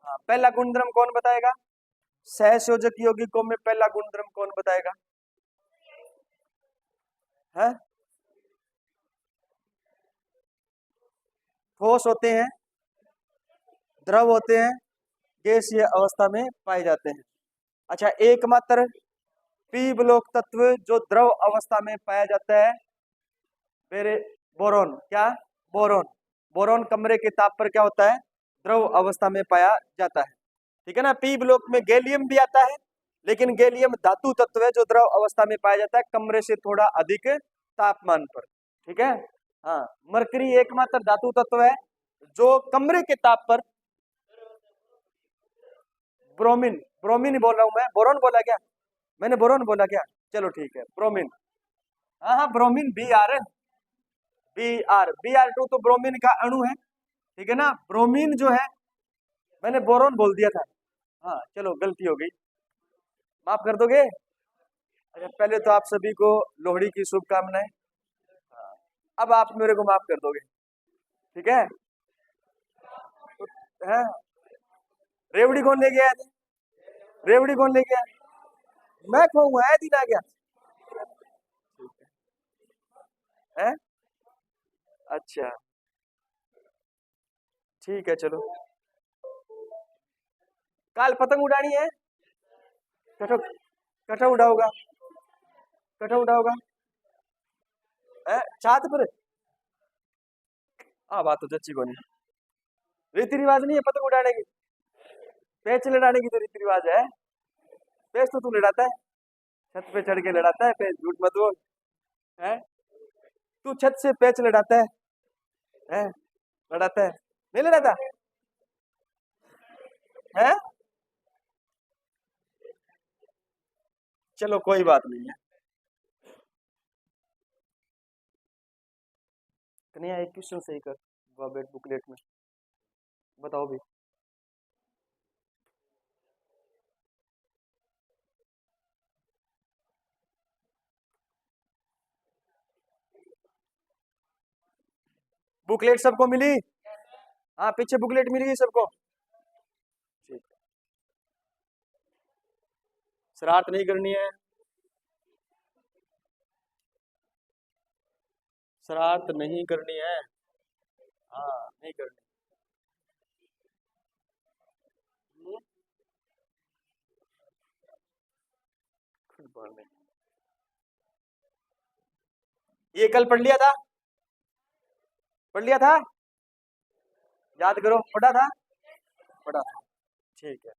हाँ, पहला गुणधर्म कौन बताएगा? सहसंयोजक यौगिकों में पहला गुणधर्म कौन बताएगा? है ठोस होते हैं, द्रव होते हैं, गैसीय अवस्था में पाए जाते हैं। अच्छा, एकमात्र पी ब्लॉक तत्व जो द्रव अवस्था में पाया जाता है मेरे बोरोन। क्या? बोरोन। बोरोन कमरे के ताप पर क्या होता है? द्रव अवस्था में पाया जाता है। ठीक है ना। पी ब्लॉक में गैलियम भी आता है, लेकिन गैलियम धातु तत्व है जो द्रव अवस्था में पाया जाता है कमरे से थोड़ा अधिक तापमान पर। ठीक है। हाँ, मरकरी एकमात्र धातु तत्व है जो कमरे के ताप पर, ब्रोमीन, ब्रोमीन बोल रहा हूं मैं, बोरोन बोला क्या? मैंने बोरोन बोला क्या? चलो ठीक है, ब्रोमीन। हाँ हाँ, ब्रोमीन, Br2 तो ब्रोमीन का अणु है। ठीक है ना। ब्रोमीन जो है, मैंने बोरोन बोल दिया था। हाँ चलो, गलती हो गई, माफ कर दोगे? अच्छा, पहले तो आप सभी को लोहड़ी की शुभकामनाएं। हाँ, अब आप मेरे को माफ कर दोगे, ठीक है? है, रेवड़ी कौन ले गया है? रेवड़ी कौन ले गया? मैं कहूँगा है, दिन आ गया है। अच्छा ठीक है, चलो। काल पतंग उड़ानी है, कठो कठो उड़ाओगा, कठो उड़ाओगा है छात पर। हाँ, बात तो सच्ची को नहीं, रीति रिवाज नहीं है पतंग उड़ाने की, पेच लड़ाने की तो रीति रिवाज है। पेच तो तू लड़ाता है, छत पे चढ़ के लड़ाता है पेच, झूठ मत बोल। है, तू छत से पेच लड़ाता है? लड़ाता है? नहीं लड़ाता है? चलो कोई बात नहीं है। कन्हैया, एक क्वेश्चन सही कर बेट बुकलेट में, बताओ भी। बुकलेट सबको मिली? हाँ, पीछे बुकलेट मिल गई सबको? ठीक है, शरारत नहीं करनी है, शरारत नहीं करनी है। हाँ, नहीं करनी। खुद बोलने। ये कल पढ़ लिया था? पढ़ लिया था? याद करो, पढ़ा था? पढ़ा था, ठीक है।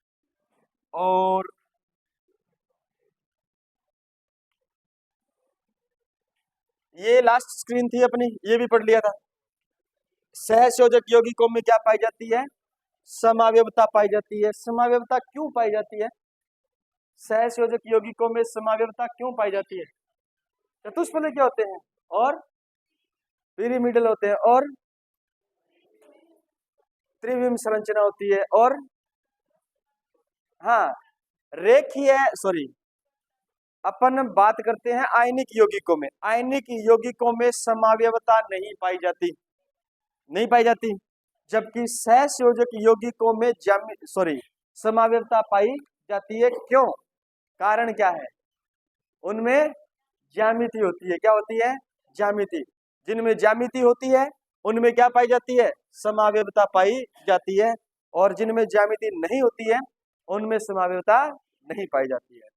और ये लास्ट स्क्रीन थी अपनी, ये भी पढ़ लिया था। सहसंयोजक यौगिकों में क्या पाई जाती है? समावयवता पाई जाती है। समावयवता क्यों पाई जाती है? सहसंयोजक यौगिकों में समावयवता क्यों पाई जाती है? चतुष्फलकीय होते हैं और पिरीमिडल होते हैं और त्रिविम संरचना होती है और हाँ, रेखीय, सॉरी, अपन बात करते हैं आयनिक यौगिकों में। आयनिक यौगिकों में समावयवता नहीं पाई जाती, नहीं पाई जाती, जबकि सहसंयोजक यौगिकों में सॉरी, समावयवता पाई जाती है। क्यों? कारण क्या है? उनमें ज्यामिति होती है। क्या होती है? ज्यामिति। जिनमें ज्यामिति होती है उनमें क्या पाई जाती है? समावयवता पाई जाती है। और जिनमें ज्यामिति नहीं होती है उनमें समावयवता नहीं पाई जाती है।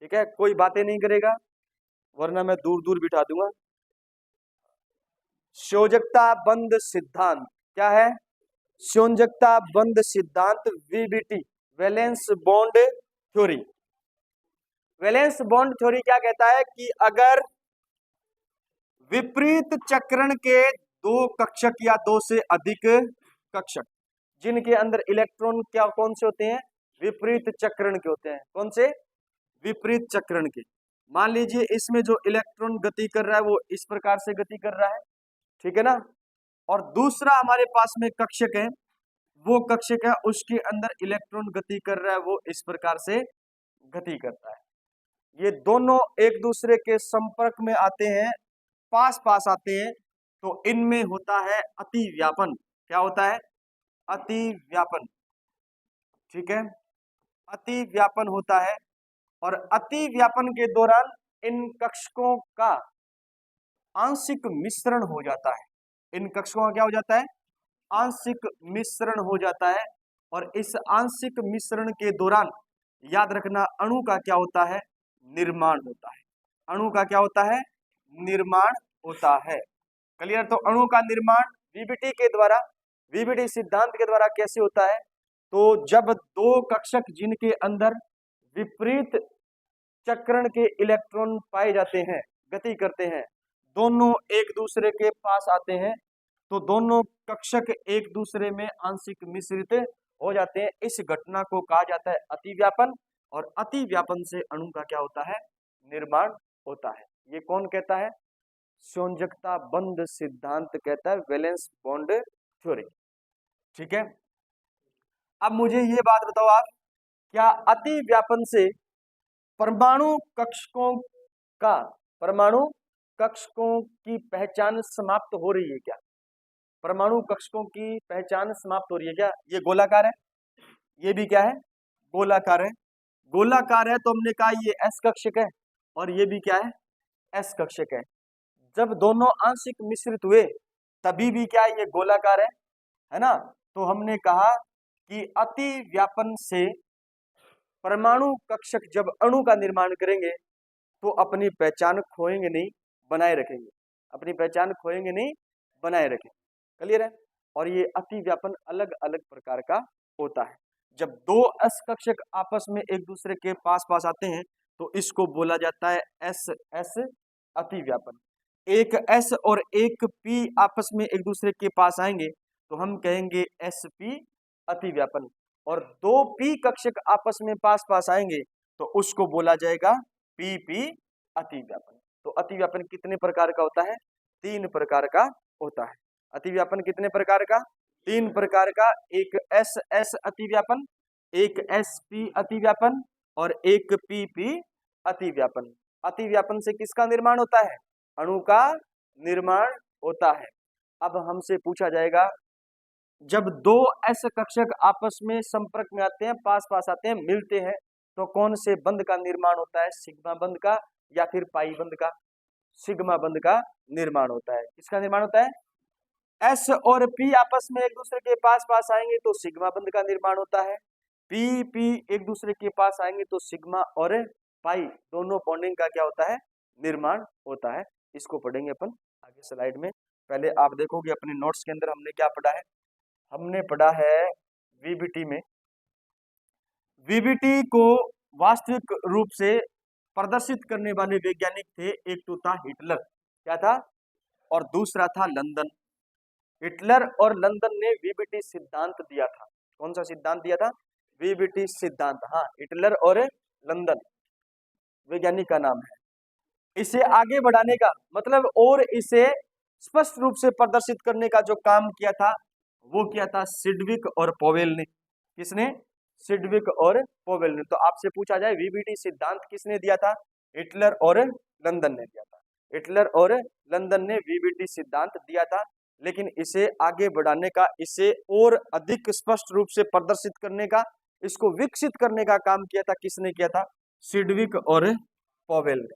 ठीक है, कोई बातें नहीं करेगा वरना मैं दूर दूर बिठा दूंगा। संयोजकता बंध सिद्धांत क्या है? संयोजकता बंध सिद्धांत, VBT, valence bond theory. Valence bond theory क्या कहता है कि अगर विपरीत चक्रण के दो कक्षक या दो से अधिक कक्षक जिनके अंदर इलेक्ट्रॉन क्या कौन से होते हैं? विपरीत चक्रण के होते हैं। कौन से? विपरीत चक्रण के। मान लीजिए इसमें जो इलेक्ट्रॉन गति कर रहा है वो इस प्रकार से गति कर रहा है, ठीक है ना। और दूसरा हमारे पास में कक्षक है, वो कक्षक है उसके अंदर इलेक्ट्रॉन गति कर रहा है, वो इस प्रकार से गति करता है। ये दोनों एक दूसरे के संपर्क में आते हैं, पास पास आते हैं, तो इनमें होता है अति व्यापन। क्या होता है? अति व्यापन। ठीक है, अति व्यापन होता है और अति व्यापन के दौरान इन कक्षकों का आंशिक मिश्रण हो जाता है। इन कक्षकों का क्या हो जाता है? आंशिक मिश्रण हो जाता है। और इस आंशिक मिश्रण के दौरान याद रखना अणु का क्या होता है? निर्माण होता है। अणु का क्या होता है? निर्माण होता है। क्लियर? तो अणु का निर्माण वीबीटी के द्वारा, वीबीटी सिद्धांत के द्वारा कैसे होता है? तो जब दो कक्षक जिनके अंदर विपरीत चक्रण के इलेक्ट्रॉन पाए जाते हैं, गति करते हैं, दोनों एक दूसरे के पास आते हैं, तो दोनों कक्षक एक दूसरे में आंशिक मिश्रित हो जाते हैं। इस घटना को कहा जाता है अतिव्यापन। और अतिव्यापन से अणु का क्या होता है? निर्माण होता है। ये कौन कहता है? संयोजकता बंध सिद्धांत कहता है, वैलेंस बॉन्ड थ्योरी। ठीक है, अब मुझे ये बात बताओ आप, क्या अतिव्यापन से परमाणु कक्षकों का, परमाणु कक्षकों की पहचान समाप्त हो रही है क्या? परमाणु कक्षकों की पहचान समाप्त हो रही है क्या? ये गोलाकार है, ये भी क्या है? गोलाकार है। गोलाकार है तो हमने कहा ये एस कक्षक है और ये भी क्या है? एस कक्षक है। जब दोनों आंशिक मिश्रित हुए तभी भी क्या है? ये गोलाकार है ना? तो हमने कहा कि अति व्यापन से परमाणु कक्षक जब अणु का निर्माण करेंगे तो अपनी पहचान खोएंगे नहीं, बनाए रखेंगे। अपनी पहचान खोएंगे नहीं, बनाए रखेंगे। क्लियर है? और ये अति व्यापन अलग अलग प्रकार का होता है। जब दो एस कक्षक आपस में एक दूसरे के पास पास आते हैं तो इसको बोला जाता है एस एस अति व्यापन। एक एस और एक पी आपस में एक दूसरे के पास आएंगे तो हम कहेंगे एस पी अति व्यापन। और दो पी कक्षक आपस में पास पास आएंगे तो उसको बोला जाएगा पी पी अति व्यापन। तो अति व्यापन कितने प्रकार का होता है? 3 प्रकार का होता है। अति व्यापन कितने प्रकार का? 3 प्रकार का। एक एस एस अति व्यापन, एक एस पी अति व्यापन और एक पी पी अति व्यापन। अति व्यापन से किसका निर्माण होता है? अणु का निर्माण होता है। अब हमसे पूछा जाएगा, जब दो एस कक्षक आपस में संपर्क में आते हैं, पास पास आते हैं, मिलते हैं, तो कौन से बंध का निर्माण होता है? सिग्मा बंध का या फिर पाई बंध का? सिग्मा बंध का निर्माण होता है। किसका निर्माण होता है? एस और पी आपस में एक दूसरे के पास पास आएंगे तो सिग्मा बंध का निर्माण होता है। पी पी एक दूसरे के पास आएंगे तो सिग्मा और पाई दोनों बॉन्डिंग का क्या होता है? निर्माण होता है। इसको पढ़ेंगे अपन आगे स्लाइड में। पहले आप देखोगे अपने नोट्स के अंदर हमने क्या पढ़ा है। हमने पढ़ा है वीबीटी में, वीबीटी को वास्तविक रूप से प्रदर्शित करने वाले वैज्ञानिक थे। एक तो था हिटलर, क्या था? और दूसरा था लंदन। हिटलर और लंदन ने वीबीटी सिद्धांत दिया था। कौन सा सिद्धांत दिया था? वीबीटी सिद्धांत। हाँ, हिटलर और लंदन वैज्ञानिक का नाम है। इसे आगे बढ़ाने का मतलब और इसे स्पष्ट रूप से प्रदर्शित करने का जो काम किया था वो किया था सिडविक और पोवेल ने। किसने? सिडविक और पोवेल ने। तो आपसे पूछा जाए वीबीटी सिद्धांत किसने दिया था? हिटलर और लंदन ने दिया था। हिटलर और लंदन ने वीबीटी सिद्धांत दिया था, लेकिन इसे आगे बढ़ाने का, इसे और अधिक स्पष्ट रूप से प्रदर्शित करने का, इसको विकसित करने का काम किया था। किसने किया था? सिडविक और पोवेल ने।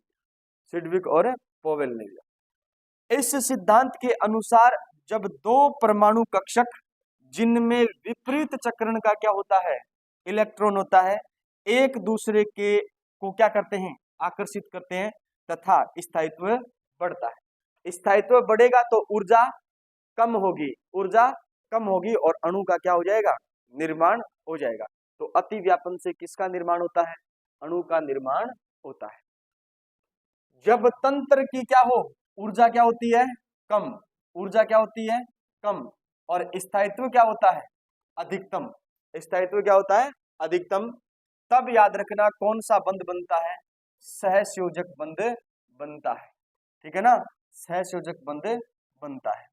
सिडविक और पोवेल ने दिया। इस सिद्धांत के अनुसार जब दो परमाणु कक्षक जिनमें विपरीत चक्रण का क्या होता है? इलेक्ट्रॉन होता है, एक दूसरे के को क्या करते हैं? आकर्षित करते हैं तथा स्थायित्व बढ़ता है। स्थायित्व बढ़ेगा तो ऊर्जा कम होगी, ऊर्जा कम होगी और अणु का क्या हो जाएगा? निर्माण हो जाएगा। तो अति व्यापन से किसका निर्माण होता है? अणु का निर्माण होता है। जब तंत्र की क्या हो? ऊर्जा क्या होती है? कम। ऊर्जा क्या होती है? कम। और स्थायित्व क्या होता है? अधिकतम। स्थायित्व क्या होता है? अधिकतम। तब याद रखना कौन सा बंध बनता है? सहसंयोजक बंध बनता है। ठीक है ना? सहसंयोजक बंध बनता है।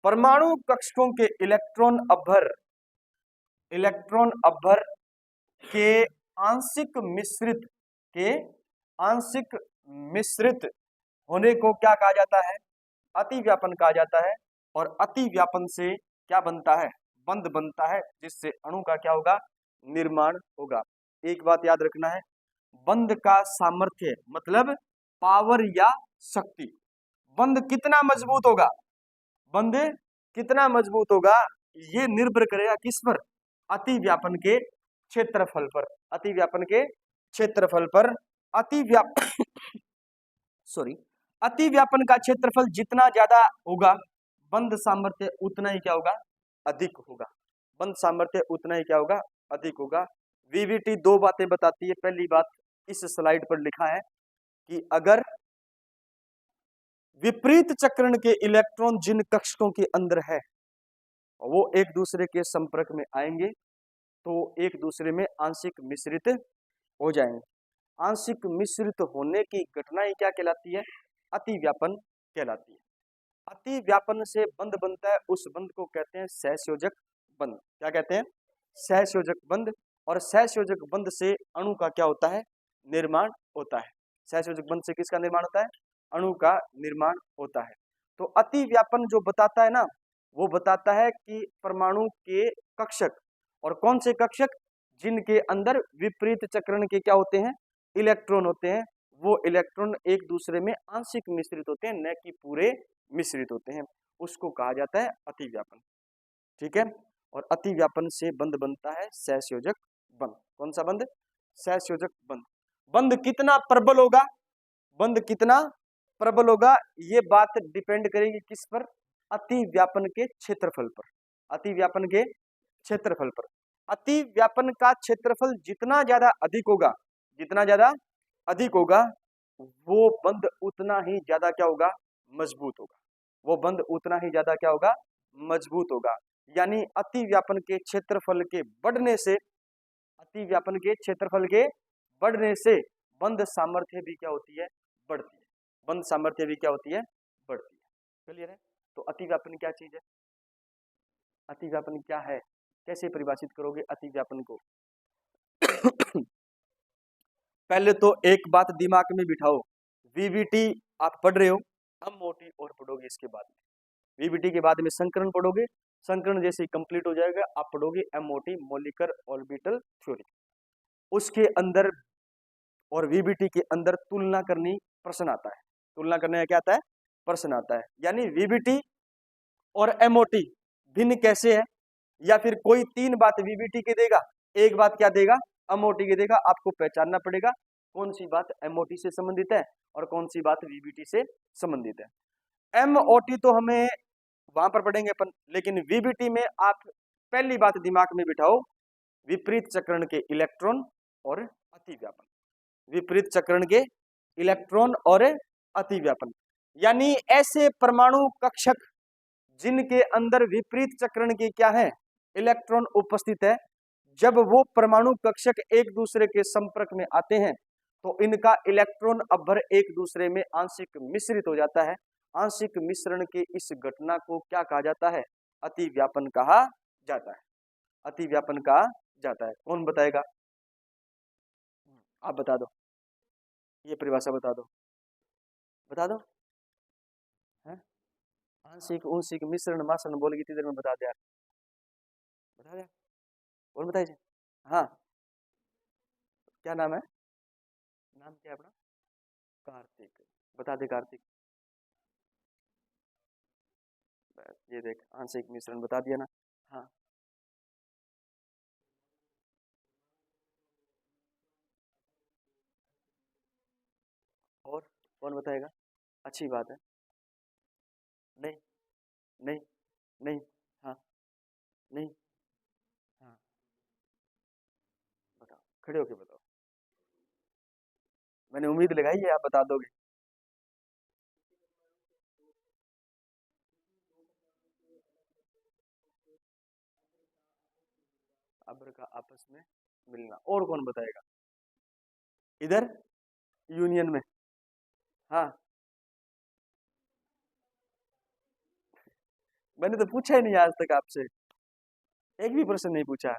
परमाणु कक्षकों के इलेक्ट्रॉन अभ्भर के आंशिक मिश्रित होने को क्या कहा जाता है? अति व्यापन कहा जाता है। और अति व्यापन से क्या बनता है? बंध बनता है, जिससे अणु का क्या होगा? निर्माण होगा। एक बात याद रखना है, बंध का सामर्थ्य मतलब पावर या शक्ति, बंध कितना मजबूत होगा, बंध कितना मजबूत होगा, ये निर्भर करेगा किस पर, अतिव्यापन के क्षेत्रफल पर, अतिव्यापन के क्षेत्रफल पर। अतिव्याप सॉरी अतिव्यापन का क्षेत्रफल जितना ज्यादा होगा, बंध सामर्थ्य उतना ही क्या होगा, अधिक होगा। बंध सामर्थ्य उतना ही क्या होगा, अधिक होगा। वीवीटी दो बातें बताती है। पहली बात इस स्लाइड पर लिखा है कि अगर विपरीत चक्रण के इलेक्ट्रॉन जिन कक्षकों के अंदर है वो एक दूसरे के संपर्क में आएंगे तो एक दूसरे में आंशिक मिश्रित हो जाएंगे। आंशिक मिश्रित होने की घटना ही क्या कहलाती है, अतिव्यापन कहलाती है। अतिव्यापन से बंध बनता है, उस बंध को कहते हैं सहसंयोजक बंध। क्या कहते हैं, सहसंयोजक बंध। और सहसंयोजक बंध से अणु का क्या होता है, निर्माण होता है। सहसंयोजक बंध से किसका निर्माण होता है, अणु का निर्माण होता है। तो अतिव्यापन जो बताता है ना, वो बताता है कि परमाणु के कक्षक, और कौन से कक्षक, जिनके अंदर विपरीत चक्रण के क्या होते हैं, इलेक्ट्रॉन होते हैं, वो इलेक्ट्रॉन एक दूसरे में आंशिक मिश्रित होते हैं, न कि पूरे मिश्रित होते हैं, उसको कहा जाता है अतिव्यापन। ठीक है। और अतिव्यापन से बंध बनता है सहसंयोजक बंध। कौन सा बंध, सहसंयोजक बंध। बंध कितना प्रबल होगा, बंध कितना प्रबल होगा, ये बात डिपेंड करेगी किस पर, अतिव्यापन के क्षेत्रफल पर, अतिव्यापन के क्षेत्रफल पर। अतिव्यापन का क्षेत्रफल जितना ज्यादा अधिक होगा, जितना ज्यादा अधिक होगा, वो बंध उतना ही ज्यादा क्या होगा, मजबूत होगा। वो बंध उतना ही ज्यादा क्या होगा, मजबूत होगा। यानी अतिव्यापन के क्षेत्रफल के बढ़ने से, अतिव्यापन के क्षेत्रफल के बढ़ने से बंध सामर्थ्य भी क्या होती है, बढ़ती है। बंध सामर्थ्य भी क्या होती है, बढ़ती है। क्लियर है। तो अतिव्यापन क्या चीज है, अतिव्यापन क्या है, कैसे परिभाषित करोगे अतिव्यापन को? पहले तो एक बात दिमाग में बिठाओ, वीवीटी आप पढ़ रहे हो, एमओटी और पढ़ोगे इसके बाद में, वीवीटी के बाद में संकरण पढ़ोगे, संकरण जैसे कंप्लीट हो जाएगा आप पढ़ोगे एमओटी, मॉलिक्यूलर ऑर्बिटल थ्योरी। उसके अंदर और वीबीटी के अंदर तुलना करनी प्रश्न आता है, तुलना करने का क्या आता है, प्रश्न आता है। यानी वीबीटी और एमओटी भिन्न कैसे है, या फिर कोई तीन बात वीबीटी के देगा, एक बात क्या देगा, एमओटी के देगा। आपको पहचानना पड़ेगा कौन सी बात एमओटी से संबंधित है और कौन सी बात वीबीटी से संबंधित है। एमओटी तो हमें वहां पर पढ़ेंगे अपन, लेकिन वीबीटी में आप पहली बात दिमाग में बिठाओ, विपरीत चक्रण के इलेक्ट्रॉन और अतिव्यापन, विपरीत चक्रण के इलेक्ट्रॉन और अतिव्यापन। यानी ऐसे परमाणु कक्षक जिनके अंदर विपरीत चक्रण की क्या है, इलेक्ट्रॉन उपस्थित है, जब वो परमाणु कक्षक एक दूसरे के संपर्क में आते हैं तो इनका इलेक्ट्रॉन अभ्वर एक दूसरे में आंशिक मिश्रित हो जाता है। आंशिक मिश्रण के इस घटना को क्या कहा जाता है, अतिव्यापन कहा जाता है, अतिव्यापन कहा जाता है। कौन बताएगा, आप बता दो, ये परिभाषा बता दो, बता दो है? आंशिक उंशिक मिश्रण मासरण बोल कितनी देर में बता दिया, बता दिया, कौन बताइए। हाँ, क्या नाम है, नाम क्या है अपना, कार्तिक, बता दे कार्तिक। ये देख आंशिक मिश्रण बता दिया ना। हाँ, और कौन बताएगा, अच्छी बात है। नहीं, नहीं, नहीं, हाँ, नहीं, हाँ, बताओ, खड़े होके बताओ, मैंने उम्मीद लगाई है आप बता दोगे। अब्र का आपस में मिलना, और कौन बताएगा, इधर यूनियन में। हाँ, मैंने तो पूछा ही नहीं आज तक आपसे, एक भी प्रश्न नहीं पूछा,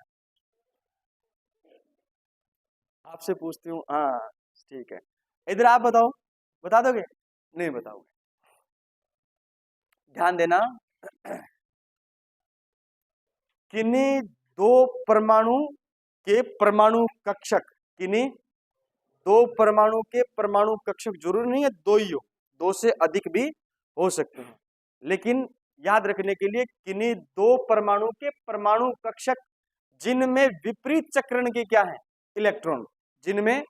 आपसे पूछती हूँ। हाँ, ठीक है, इधर आप बताओ, बता दोगे, नहीं बताओगे, ध्यान देना। किन्हीं दो परमाणु के परमाणु कक्षक, किन्हीं दो परमाणु के परमाणु कक्षक, जरूरी नहीं है दो ही हो, दो से अधिक भी हो सकते हैं, लेकिन याद रखने के लिए किन्हीं दो परमाणु के परमाणु कक्षक जिनमें विपरीत चक्रण के क्या है, इलेक्ट्रॉन, जिनमें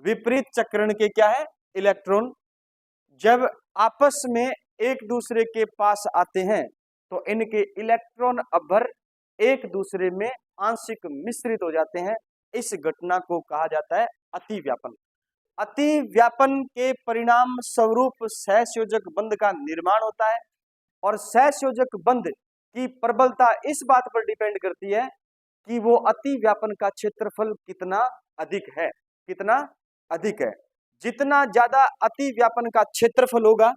विपरीत चक्रण के क्या है, इलेक्ट्रॉन, जब आपस में एक दूसरे के पास आते हैं तो इनके इलेक्ट्रॉन अभ्वर एक दूसरे में आंशिक मिश्रित हो जाते हैं। इस घटना को कहा जाता है अतिव्यापन। अतिव्यापन के परिणाम स्वरूप सहसंयोजक बंध का निर्माण होता है, और सहसंयोजक बंध की प्रबलता इस बात पर डिपेंड करती है कि वो अतिव्यापन का क्षेत्रफल कितना अधिक है, कितना अधिक है। जितना ज्यादा अतिव्यापन का क्षेत्रफल होगा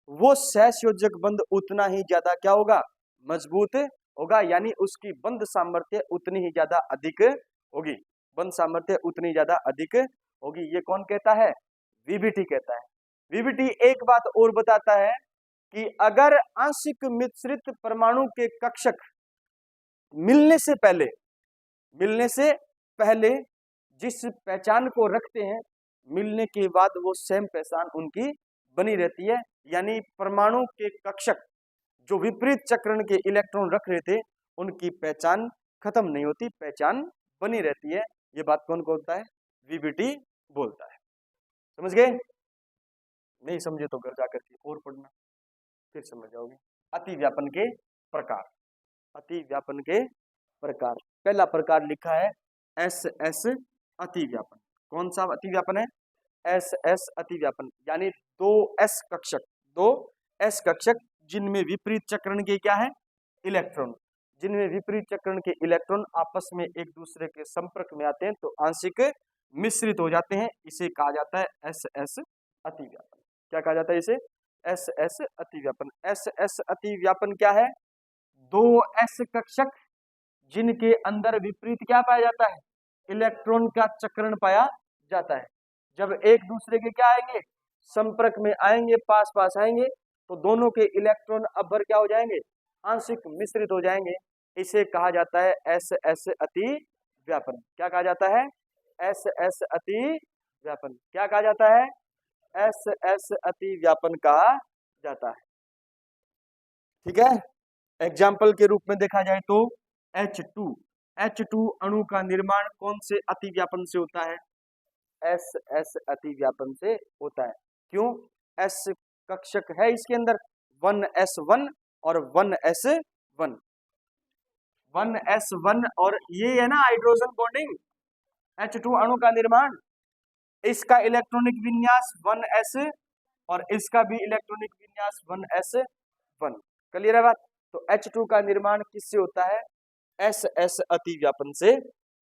वो सहसंयोजक बंध उतना ही ज्यादा क्या होगा, मजबूत होगा, यानी उसकी बंध सामर्थ्य उतनी ही ज्यादा अधिक होगी, बंध सामर्थ्य उतनी ज्यादा अधिक होगी। ये कौन कहता है, वीबीटी कहता है। वीबीटी एक बात और बताता है कि अगर आंशिक मिश्रित परमाणु के कक्षक मिलने से पहले जिस पहचान को रखते हैं, मिलने के बाद वो सेम पहचान उनकी बनी रहती है, यानी परमाणु के कक्षक जो विपरीत चक्रण के इलेक्ट्रॉन रख रहे थे उनकी पहचान खत्म नहीं होती, पहचान बनी रहती है। ये बात कौन बोलता है, वीबीटी बोलता है। समझ गए? नहीं समझे तो घर जाकर के और पढ़ना, फिर समझ जाओगे। अतिव्यापन के प्रकार, अतिव्यापन के प्रकार, पहला प्रकार लिखा है एस एस अतिव्यापन। कौन सा अतिव्यापन है, एस एस अतिव्यापन, यानी दो एस कक्षक जिनमें विपरीत चक्रण के क्या है, इलेक्ट्रॉन, जिनमें विपरीत चक्रण के इलेक्ट्रॉन आपस में एक दूसरे के संपर्क में आते हैं तो आंशिक मिश्रित हो जाते हैं, इसे कहा जाता है एस एस अतिव्यापन। क्या कहा जाता है इसे, एस एस अतिव्यापन। एस एस अतिव्यापन क्या है, दो एस कक्षक जिनके अंदर विपरीत क्या पाया जाता है, इलेक्ट्रॉन का चक्रण पाया जाता है। जब एक दूसरे के क्या आएंगे, संपर्क में आएंगे, पास पास आएंगे, तो दोनों के इलेक्ट्रॉन अभ्वर क्या हो जाएंगे, आंशिक मिश्रित हो जाएंगे। इसे कहा जाता है एस एस अतिव्यापन। क्या कहा जाता है, एस एस अतिव्यापन। क्या कहा जाता है, एस एस अतिव्यापन कहा जाता है। ठीक है, एग्जाम्पल के रूप में देखा जाए तो H2 अणु का निर्माण कौन से अतिव्यापन से होता है, एस एस अतिव्यापन से होता है। क्यों, एस कक्षक है इसके अंदर 1s1 और 1s1, 1s1, और ये है ना हाइड्रोजन बॉन्डिंग, H2 अणु का निर्माण, इसका इलेक्ट्रॉनिक विन्यास 1s और इसका भी इलेक्ट्रॉनिक विन्यास 1s1। क्लियर है बात? तो H2 का निर्माण किससे होता है, एस एस अतिव्यापन से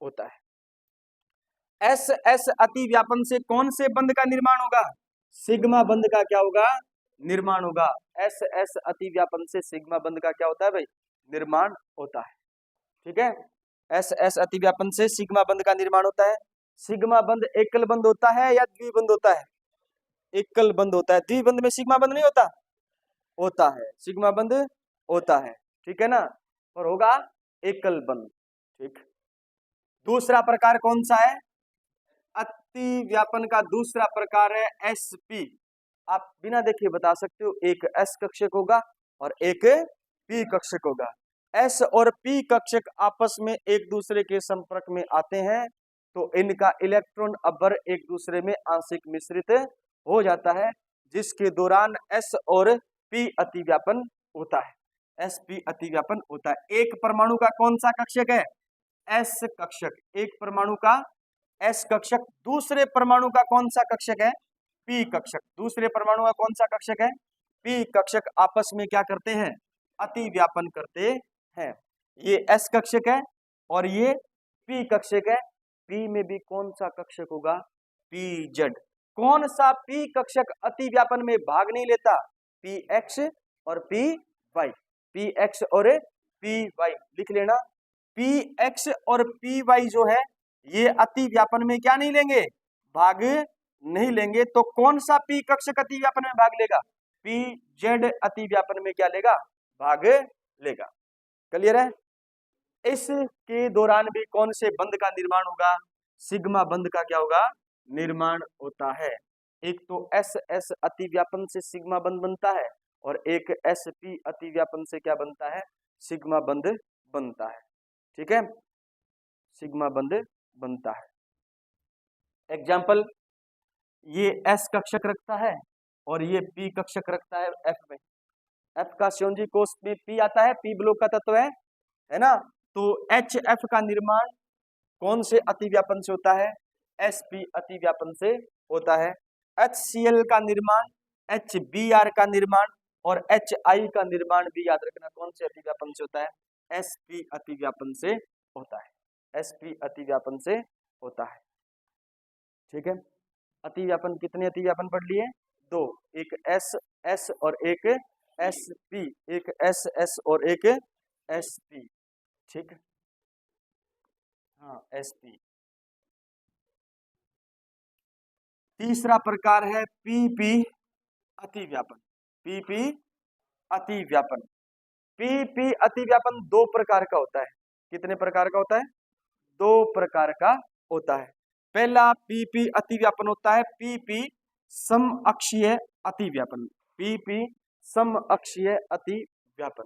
होता है। एस एस अतिव्यापन से कौन से बंध का निर्माण होगा, सिग्मा बंध का क्या होगा, निर्माण होगा। एस एस अतिव्यापन से सिग्मा बंध का क्या होता है भाई, निर्माण होता है। ठीक है, एस एस अतिव्यापन से सिग्मा बंध का निर्माण होता है। सिग्मा बंध एकल बंध होता है या द्विबंध होता है, एकल बंध होता है। द्विबंध में सिग्मा बंध नहीं होता, होता है, सिग्मा बंध होता है, ठीक है ना, और होगा एकल बंध। ठीक, दूसरा प्रकार कौन सा है, अतिव्यापन का दूसरा प्रकार है एसपी। आप बिना देखे बता सकते हो, एक एस कक्षक होगा और एक पी कक्षक होगा। एस और पी कक्षक आपस में एक दूसरे के संपर्क में आते हैं तो इनका इलेक्ट्रॉन अभ्वर एक दूसरे में आंशिक मिश्रित हो जाता है, जिसके दौरान एस और पी अतिव्यापन होता है, एस पी अतिव्यापन होता है। एक परमाणु का कौन सा कक्षक है, एस कक्षक, एक परमाणु का एस कक्षक, दूसरे परमाणु का कौन सा कक्षक है, पी कक्षक, दूसरे परमाणु का कौन सा कक्षक है, पी कक्षक, आपस में क्या करते हैं, अतिव्यापन करते हैं। ये एस कक्षक है और ये पी कक्षक है। पी में भी कौन सा कक्षक होगा, पी जेड। कौन सा पी कक्षक अतिव्यापन में भाग नहीं लेता, पी एक्स और पी वाई, पी एक्स और पी वाई लिख लेना। पी एक्स और पी वाई जो है ये अतिव्यापन में क्या नहीं लेंगे, भाग नहीं लेंगे। तो कौन सा पी कक्षक अतिव्यापन में भाग लेगा, पी जेड अतिव्यापन में क्या लेगा, भाग लेगा। क्लियर है? इसके दौरान भी कौन से बंध का निर्माण होगा? सिग्मा बंध का क्या होगा? निर्माण होता है। एक तो एस एस अतिव्यापन से सिग्मा बंध बनता है और एक एस पी अतिव्यापन से क्या बनता है? सिग्मा बंध बनता है। ठीक है, सिग्मा बंध बनता है। एग्जाम्पल, ये एस कक्षक रखता है और ये पी कक्षक रखता है एफ में। एफ का संयोजी कोष में पी आता है, पी ब्लॉक का तत्व है ना। तो एच एफ का निर्माण कौन से अतिव्यापन से होता है? एस पी अतिव्यापन से होता है। एच सी एल का निर्माण, एच बी आर का निर्माण और एच आई का निर्माण भी याद रखना कौन से अतिव्यापन से होता है? एस पी अतिव्यापन से होता है। एस पी अतिव्यापन से होता है। ठीक है, अतिव्यापन कितने अतिव्यापन पढ़ लिए? दो, एक एस एस और एक एस पी, एक एस एस और एक एस पी। ठीक है, हाँ एस पी। तीसरा प्रकार है पीपी अतिव्यापन। पीपी अतिव्यापन, पीपी अतिव्यापन दो प्रकार का होता है। कितने प्रकार का होता है? दो प्रकार का होता है। पहला पीपी अतिव्यापन होता है पीपी समअक्षीय अतिव्यापन। पीपी समअक्षीय अतिव्यापन।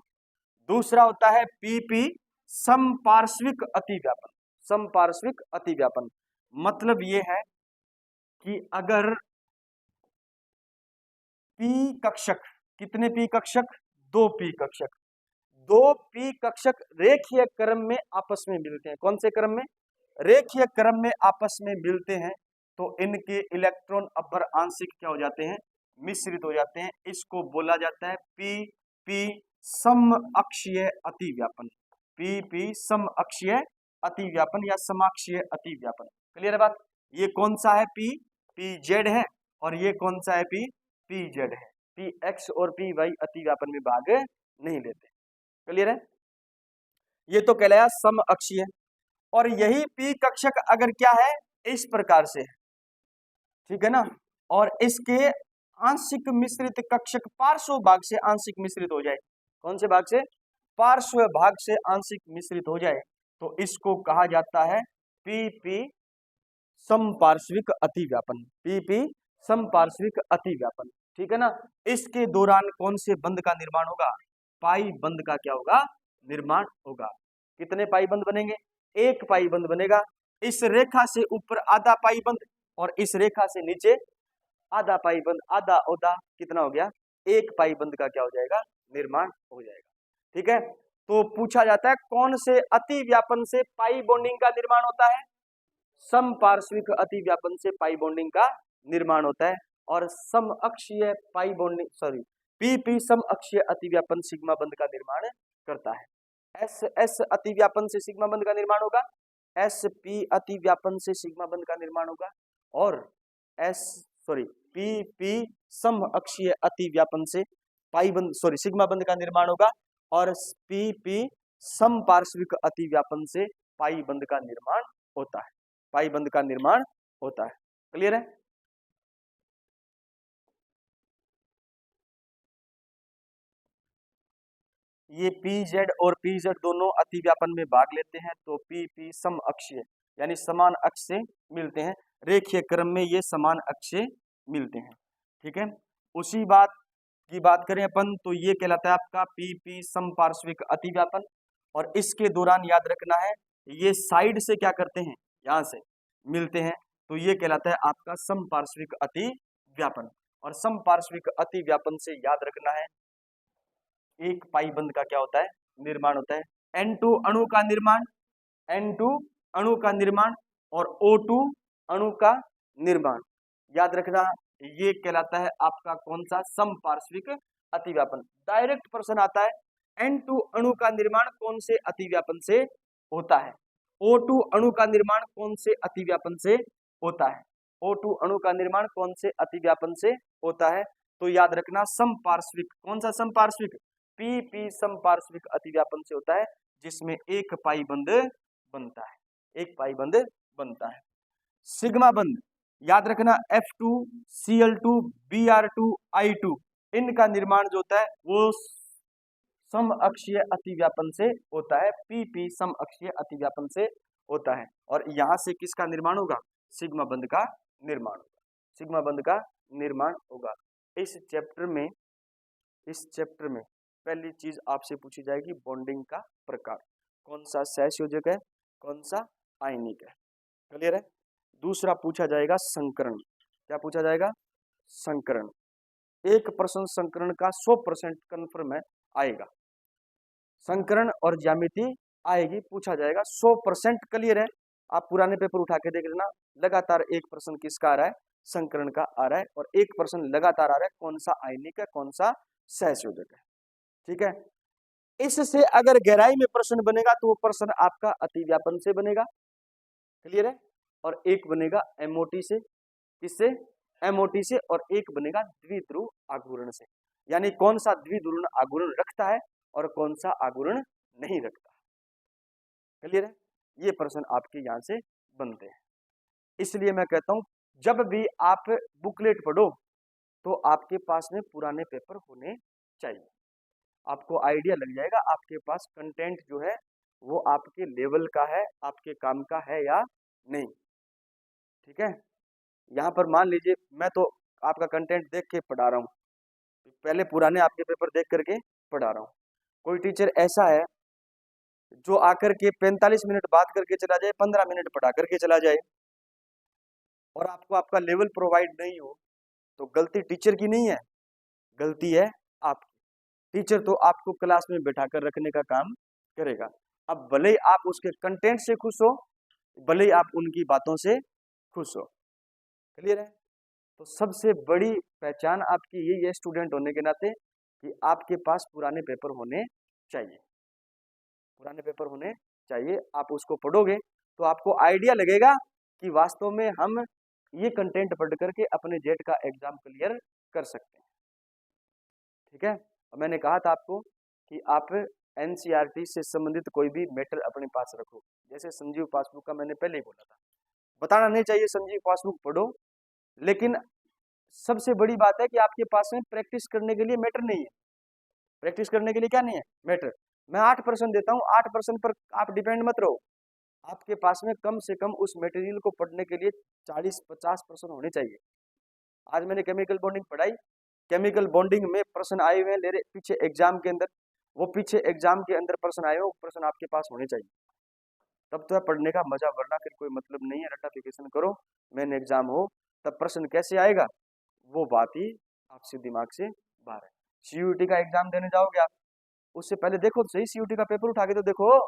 दूसरा होता है पीपी समपार्श्विक अतिव्यापन। समपार्श्विक अतिव्यापन मतलब ये है कि अगर पी कक्षक, कितने पी कक्षक? दो पी कक्षक, दो पी कक्षक रेखीय क्रम में आपस में मिलते हैं। कौन से क्रम में? रेखीय क्रम में आपस में मिलते हैं तो इनके इलेक्ट्रॉन अपर आंशिक क्या हो जाते हैं? मिश्रित हो जाते हैं। इसको बोला जाता है पी पी समअक्षीय अतिव्यापन। पी पी समअक्षीय अतिव्यापन या समाक्षीय अतिव्यापन। क्लियर है बात? ये कौन सा है? पी पी जेड है और ये कौन सा है? पी पी जेड है। पी एक्स और पी वाई अतिव्यापन में भाग नहीं लेते। क्लियर है? ये तो कहलाया समअक्षीय। और यही पी कक्षक अगर क्या है? इस प्रकार से है, ठीक है ना, और इसके आंशिक मिश्रित कक्षक पार्श्व भाग से आंशिक मिश्रित हो जाए। कौन से भाग से? पार्श्व भाग से आंशिक मिश्रित हो जाए तो इसको कहा जाता है पीपी समपार्श्विक अतिव्यापन। पीपी समपार्श्विक अतिव्यापन। ठीक है ना। इसके दौरान कौन से बंध का निर्माण होगा? पाई बंध का क्या होगा? निर्माण होगा। कितने पाई बंध बनेंगे? एक पाई बंध बनेगा। इस रेखा से ऊपर आधा पाई बंध और इस रेखा से नीचे आधा पाई बंध, आधा ओधा कितना हो गया? एक पाई बंध का क्या हो जाएगा? निर्माण हो जाएगा। ठीक है, तो पूछा जाता है कौन से अतिव्यापन से पाई बॉन्डिंग का निर्माण होता है? समपार्श्विक अतिव्यापन से पाई बॉन्डिंग का निर्माण होता है। और समअक्षीय पाई बॉन्डिंग पीपी समअक्षीय अतिव्यापन सिग्मा बंध का निर्माण करता है। एस एस अतिव्यापन से सिग्मा बंध का निर्माण होगा, एस पी अतिव्यापन से सिग्मा बंध का निर्माण होगा और पी पी समअक्षीय अतिव्यापन से सिग्मा बंध का निर्माण होगा और पी पी समपार्श्विक अतिव्यापन से पाई बंध का निर्माण होता है। पाई बंध का निर्माण होता है। क्लियर है? ये पी जेड और पी जेड दोनों अतिव्यापन में भाग लेते हैं तो पी पी समअक्षीय यानी समान अक्ष से मिलते हैं। रेखीय क्रम में ये समान अक्ष से मिलते हैं। ठीक है, उसी बात की बात करें अपन तो ये कहलाता है आपका पी पी समपार्श्विक अतिव्यापन। और इसके दौरान याद रखना है ये साइड से क्या करते हैं? यहाँ से मिलते हैं तो ये कहलाता है आपका समपार्श्विक अतिव्यापन। और समपार्श्विक अतिव्यापन से याद रखना है एक पाई बंध का क्या होता है? निर्माण होता है। N2 अणु का निर्माण, N2 अणु का निर्माण और O2 अणु का निर्माण। याद रखना ये कहलाता है आपका कौन सा? समपार्श्विक अतिव्यापन। डायरेक्ट प्रश्न आता है N2 अणु का निर्माण कौन से अतिव्यापन से होता है? O2 अणु का निर्माण कौन से अतिव्यापन से होता है? O2 अणु का निर्माण कौन से अतिव्यापन से होता है? तो याद रखना समपार्श्विक। कौन सा समपार्श्विक? पी पी समपार्श्विक अतिव्यापन से होता है जिसमें एक पाई बंध बनता है। एक पाई बंध बनता है। सिग्मा बंध याद रखना F2 Cl2 Br2 I2 इनका निर्माण जो होता है वो सम अक्षीय अतिव्यापन से होता है, PP सम अक्षीय अतिव्यापन से होता है। और यहां से किसका निर्माण होगा? सिग्मा बंध का निर्माण होगा, सिग्मा बंध का निर्माण होगा। इस चैप्टर में पहली चीज आपसे पूछी जाएगी बॉन्डिंग का प्रकार, कौन सा सहसंयोजक है, कौन सा आयनिक है, क्लियर है। दूसरा पूछा जाएगा संकरण, क्या पूछा जाएगा? संकरण। एक प्रश्न संकरण का 100% कन्फर्म है, आएगा, संकरण और ज्यामिति आएगी, पूछा जाएगा 100% क्लियर है। आप पुराने पेपर उठा के देख लेना, लगातार एक प्रश्न किसका आ रहा है? संकरण का आ रहा है, और एक प्रश्न लगातार आ रहा है कौन सा आयनिक है, कौन सा सहसंयोजक है, ठीक है। इससे अगर गहराई में प्रश्न बनेगा तो वो प्रश्न आपका अतिव्यापन से बनेगा, क्लियर है, और एक बनेगा एमओटी से, किससे? एमओटी से, और एक बनेगा द्विध्रुव आघूर्ण से, यानी कौन सा द्विध्रुव आघूर्ण रखता है और कौन सा आघूर्ण नहीं रखता, क्लियर है। ये प्रश्न आपके यहां से बनते हैं। इसलिए मैं कहता हूं जब भी आप बुकलेट पढ़ो तो आपके पास में पुराने पेपर होने चाहिए, आपको आइडिया लग जाएगा आपके पास कंटेंट जो है वो आपके लेवल का है, आपके काम का है या नहीं, ठीक है। यहाँ पर मान लीजिए मैं तो आपका कंटेंट देख के पढ़ा रहा हूँ, पहले पुराने आपके पेपर देख करके पढ़ा रहा हूँ। कोई टीचर ऐसा है जो आकर के 45 मिनट बात करके चला जाए, 15 मिनट पढ़ा करके चला जाए, और आपको आपका लेवल प्रोवाइड नहीं हो, तो गलती टीचर की नहीं है, गलती है आपकी। टीचर तो आपको क्लास में बैठा कर रखने का काम करेगा। अब भले ही आप उसके कंटेंट से खुश हो, भले ही आप उनकी बातों से खुश हो, क्लियर है। तो सबसे बड़ी पहचान आपकी यही है स्टूडेंट होने के नाते कि आपके पास पुराने पेपर होने चाहिए, पुराने पेपर होने चाहिए। आप उसको पढ़ोगे तो आपको आइडिया लगेगा कि वास्तव में हम ये कंटेंट पढ़ करके अपने जेट का एग्जाम क्लियर कर सकते हैं, ठीक है। और मैंने कहा था आपको कि आप एनसीईआरटी से संबंधित कोई भी मैटर अपने पास रखो, जैसे संजीव पासबुक का मैंने पहले ही बोला था, बताना नहीं चाहिए संजीव पासबुक पढ़ो, लेकिन सबसे बड़ी बात है कि आपके पास में प्रैक्टिस करने के लिए मैटर नहीं है, प्रैक्टिस करने के लिए क्या नहीं है? मैटर। मैं 8% देता हूँ, 8% पर आप डिपेंड मत रहो, आपके पास में कम से कम उस मटेरियल को पढ़ने के लिए 40-50% होने चाहिए। आज मैंने केमिकल बॉन्डिंग पढ़ाई, केमिकल बॉन्डिंग में प्रश्न आए हुए हैं मेरे पीछे एग्जाम के अंदर, वो पीछे एग्जाम के अंदर प्रश्न आए हो, प्रश्न आपके पास होने चाहिए, तब तो है पढ़ने का मजा, वरना फिर कोई मतलब नहीं है। रटाफिकेशन करो, मेन एग्जाम हो, तब प्रश्न कैसे आएगा वो बात ही आपसे दिमाग से बाहर है। सीयूटी का एग्जाम देने जाओगे आप, उससे पहले देखो तो सही, सीयूटी का पेपर उठा के तो देखो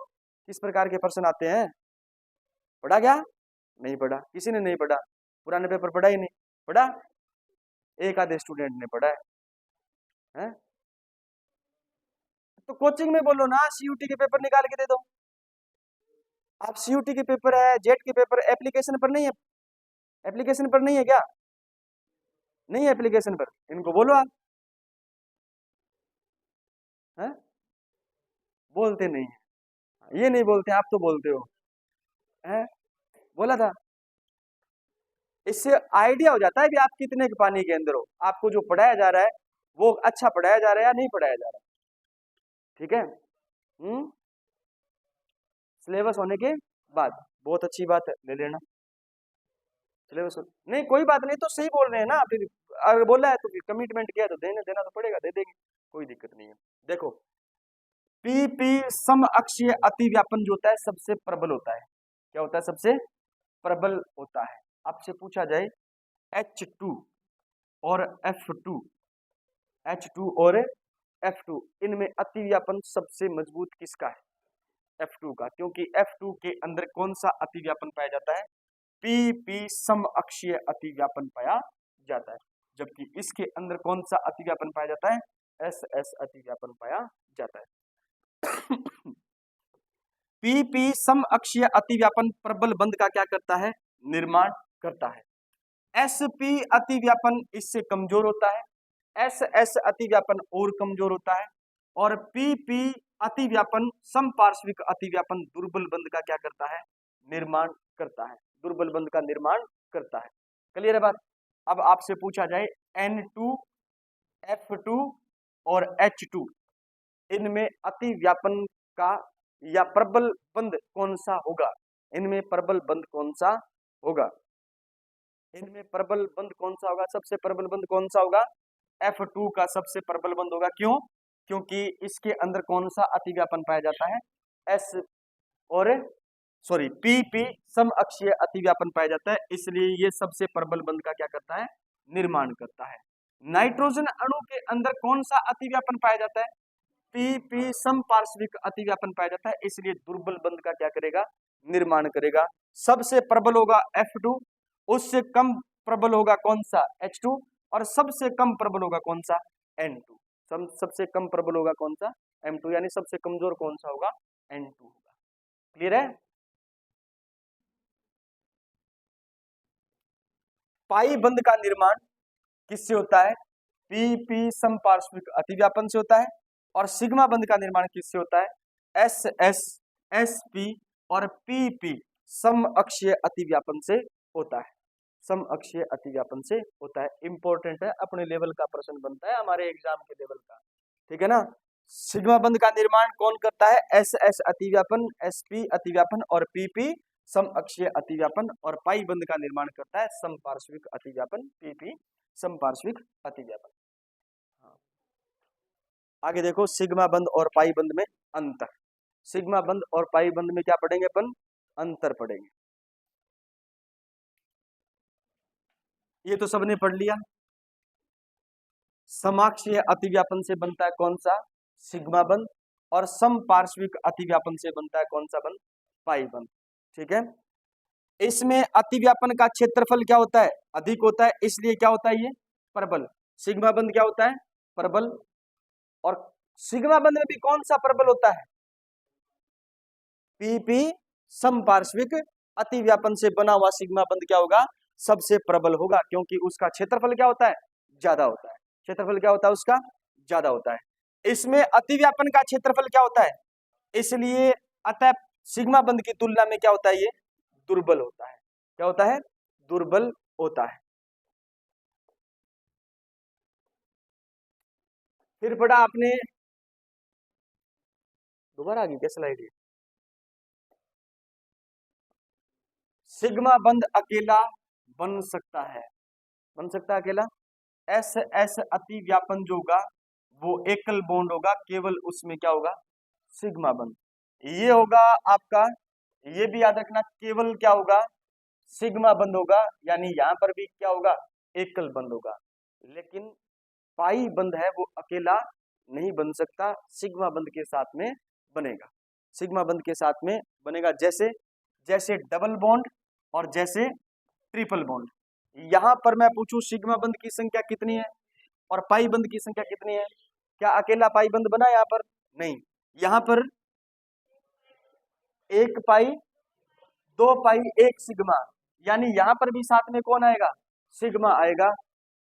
किस प्रकार के प्रश्न आते हैं। पढ़ा क्या? नहीं पढ़ा, किसी ने नहीं पढ़ा, पुराने पेपर पढ़ा ही नहीं, पढ़ा एक आधे स्टूडेंट ने पढ़ा है? तो कोचिंग में बोलो ना सीयूटी के पेपर निकाल के दे दो। आप सीयूटी के पेपर है, जेट के पेपर एप्लीकेशन पर नहीं है, एप्लीकेशन पर नहीं है क्या? नहीं है एप्लीकेशन पर, इनको बोलो आप, हैं? बोलते नहीं है, ये नहीं बोलते, आप तो बोलते हो, हैं? बोला था। इससे आइडिया हो जाता है कि आप कितने के पानी के अंदर हो, आपको जो पढ़ाया जा रहा है वो अच्छा पढ़ाया जा रहा है या नहीं पढ़ाया जा रहा है, ठीक है। सिलेबस होने के बाद बहुत अच्छी बात है, ले लेना सिलेबस। नहीं कोई बात नहीं, तो सही बोल रहे हैं ना, फिर अगर बोला है तो फिर कमिटमेंट किया है तो देना देना तो पड़ेगा, दे देंगे, कोई दिक्कत नहीं है। देखो पीपी सम अक्षीय अतिव्यापन जो होता है सबसे प्रबल होता है, क्या होता है? सबसे प्रबल होता है। आपसे पूछा जाए H2 और F2, H2 और F2, इनमें अतिव्यापन सबसे मजबूत किसका है? F2 का, क्योंकि F2 के अंदर कौन सा अतिव्यापन पाया जाता है? PP सम अक्षीय अतिव्यापन पाया जाता है, जबकि इसके अंदर कौन सा अतिव्यापन पाया जाता है? SS अतिव्यापन पाया जाता है। PP सम अक्षीय अतिव्यापन प्रबल बंध का क्या करता है? निर्माण करता है। SP अतिव्यापन इससे कमजोर होता है, SS अतिव्यापन और कमजोर होता है, और PP अतिव्यापन समपार्श्विक अतिव्यापन दुर्बल बंध का क्या करता है? निर्माण करता है, दुर्बल बंध का निर्माण करता है। क्लियर है बात? अब आपसे पूछा जाए N2, F2 और H2, इनमें अति व्यापन का या प्रबल बंध कौन सा होगा? इनमें प्रबल बंध कौन सा होगा? इनमें प्रबल बंध कौन सा होगा? सबसे प्रबल बंध कौन सा होगा? F2 का सबसे प्रबल बंध होगा। क्यों? क्योंकि इसके अंदर कौन सा अतिव्यापन पाया जाता है? S और PP सम अक्षीय अतिव्यापन पाया जाता है, इसलिए ये सबसे प्रबल बंध का क्या करता है? निर्माण करता है। नाइट्रोजन अणु के अंदर कौन सा अतिव्यापन पाया जाता है? PP सम पार्श्विक अतिव्यापन पाया जाता है, इसलिए दुर्बल बंध का क्या करेगा? निर्माण करेगा। सबसे प्रबल होगा F2, उससे कम प्रबल होगा कौन सा? H2, और सबसे कम प्रबल होगा कौन सा? N2। सबसे कम प्रबल होगा कौन सा? M2, यानी सबसे कमजोर कौन सा होगा? N2 होगा। क्लियर है? पाई बंध का निर्माण किससे होता है? PP समपार्श्विक अतिव्यापन से होता है। और सिग्मा बंध का निर्माण किससे होता है? SS, SP और PP सम अक्षीय अतिव्यापन से होता है। सम अक्षीय अतिव्यापन से होता है। इंपॉर्टेंट है, अपने लेवल का प्रश्न बनता है, हमारे एग्जाम के लेवल का। ठीक है ना? सिग्मा बंध का निर्माण कौन करता है? SS अतिव्यापन, SP अतिव्यापन और PP सम अक्षीय अतिव्यापन। और पाई बंध का निर्माण करता है समपार्श्विक अतिव्यापन, PP समपार्श्विक अतिव्यापन। हाँ। आगे देखो, सिग्मा बंध और पाई बंध में अंतर। सिग्मा बंध और पाई बंध में क्या पढ़ेंगे अपन? अंतर पढ़ेंगे। ये तो सबने पढ़ लिया। समाक्षीय अतिव्यापन से बनता है कौन सा? सिग्मा बंध। और समपार्श्विक अतिव्यापन से बनता है कौन सा बंध? पाई बंध। ठीक है? इसमें अतिव्यापन का क्षेत्रफल क्या होता है? अधिक होता है, इसलिए क्या होता है? ये प्रबल। सिग्मा बंध क्या होता है? प्रबल। और सिग्मा बंध में भी कौन सा प्रबल होता है? PP समपार्श्विक अतिव्यापन से बना हुआ सिग्मा बंध क्या होगा? सबसे प्रबल होगा, क्योंकि उसका क्षेत्रफल क्या होता है? ज्यादा होता है। क्षेत्रफल क्या होता है उसका? ज्यादा होता है। इसमें अतिव्यापन का क्षेत्रफल क्या होता है? इसलिए अतः सिग्मा बंध की तुलना में क्या होता है? ये दुर्बल होता है। क्या होता है? दुर्बल होता है। फिर पढ़ा आपने, दोबारा आ गई क्या स्लाइड? सिग्मा बंध अकेला बन सकता है। बन सकता है अकेला। SS अतिव्यापन जो होगा वो एकल बॉन्ड होगा, केवल उसमें क्या होगा? सिग्मा बंध। ये होगा आपका, ये भी याद रखना, केवल क्या होगा? सिग्मा बंध होगा, यानी यहां पर भी क्या होगा? एकल बंध होगा। लेकिन पाई बंध है वो अकेला नहीं बन सकता, सिग्मा बंध के साथ में बनेगा। सिग्मा बंध के साथ में बनेगा, जैसे जैसे डबल बॉन्ड और जैसे ट्रिपल बॉन्ड। यहां पर मैं पूछूं सिग्मा बंध की संख्या कितनी है और पाई बंध की संख्या कितनी है? क्या अकेला पाई बंध बना यहाँ पर? नहीं। यहाँ पर एक पाई, दो पाई, एक सिग्मा, यानी यहाँ पर भी साथ में कौन आएगा? सिग्मा आएगा।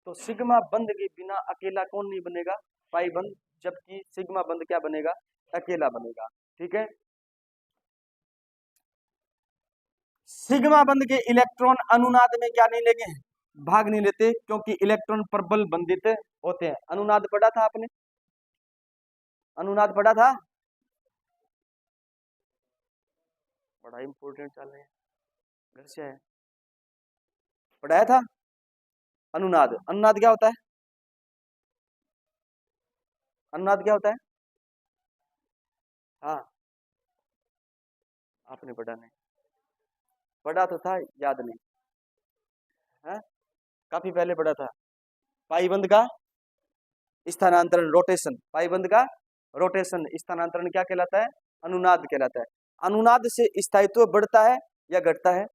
तो सिग्मा बंध के बिना अकेला कौन नहीं बनेगा? पाई बंध। जबकि सिग्मा बंध क्या बनेगा? अकेला बनेगा। ठीक है? सिग्मा बंध के इलेक्ट्रॉन अनुनाद में क्या नहीं लेंगे? भाग नहीं लेते, क्योंकि इलेक्ट्रॉन प्रबल बंधित होते हैं। अनुनाद पढ़ा था आपने? अनुनाद पढ़ा था? बड़ा इंपॉर्टेंट चल रहे हैं, घर से है, पढ़ाया था अनुनाद। अनुनाद क्या होता है? अनुनाद क्या होता है? हाँ, आपने पढ़ा नहीं? पढ़ा तो था, याद नहीं है? काफी पहले पढ़ा था। पाईबंद का स्थानांतरण, रोटेशन। पाईबंद का रोटेशन स्थानांतरण क्या कहलाता है? अनुनाद कहलाता है। अनुनाद से स्थायित्व बढ़ता है या घटता है?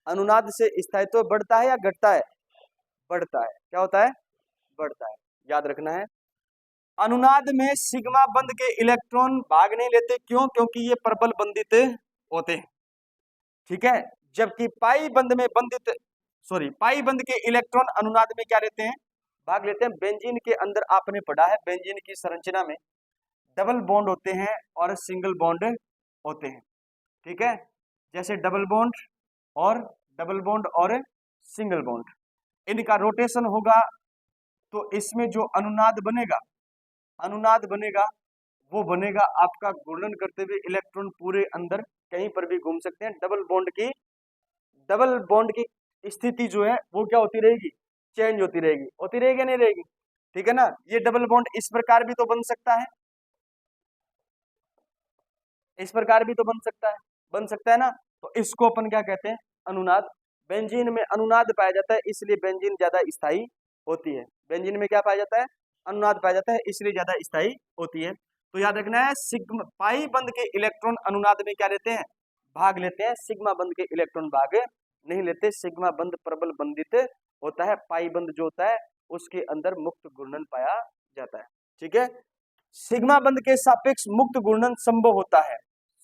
अनुनाद से स्थायित्व बढ़ता है या घटता है? बढ़ता है। क्या होता है? बढ़ता है। याद रखना है। अनुनाद में सिग्मा बंध के इलेक्ट्रॉन भाग नहीं लेते। क्यों? क्योंकि ये प्रबल बंधित होते हैं। ठीक है? जबकि पाई बंध में पाई बंध के इलेक्ट्रॉन अनुनाद में क्या लेते हैं? भाग लेते हैं। बेंजीन के अंदर आपने पढ़ा है, बेंजीन की संरचना में डबल बॉन्ड होते हैं और सिंगल बॉन्ड होते हैं। ठीक है? जैसे डबल बॉन्ड और सिंगल बॉन्ड, इनका रोटेशन होगा तो इसमें जो अनुनाद बनेगा अनुनाद बनेगा वो बनेगा आपका घूर्णन करते हुए इलेक्ट्रॉन पूरे अंदर कहीं पर भी घूम सकते हैं। डबल बॉन्ड की स्थिति जो है वो क्या होती रहेगी, चेंज होती रहेगी नहीं रहेगी, ठीक है ना। ये डबल बॉन्ड इस प्रकार भी तो बन सकता है, इस प्रकार भी तो बन सकता है ना। तो इसको अपन क्या कहते हैं, अनुनाद। बेंजीन में अनुनाद पाया जाता है इसलिए बेंजीन ज्यादा स्थायी होती है। बेंजीन में क्या पाया जाता है, अनुनाद पाया जाता है इसलिए ज्यादा स्थायी होती है। तो याद रखना है सिग्मा पाई बंध के इलेक्ट्रॉन अनुनाद में क्या लेते हैं, भाग लेते हैं। सिग्मा बंध के इलेक्ट्रॉन भाग नहीं लेते। सिग्मा बंध प्रबल बंधित होता है, पाई बंध जो होता है उसके अंदर मुक्त घूर्णन पाया जाता है, ठीक है। सिग्मा बंध के सापेक्ष मुक्त घूर्णन संभव होता है,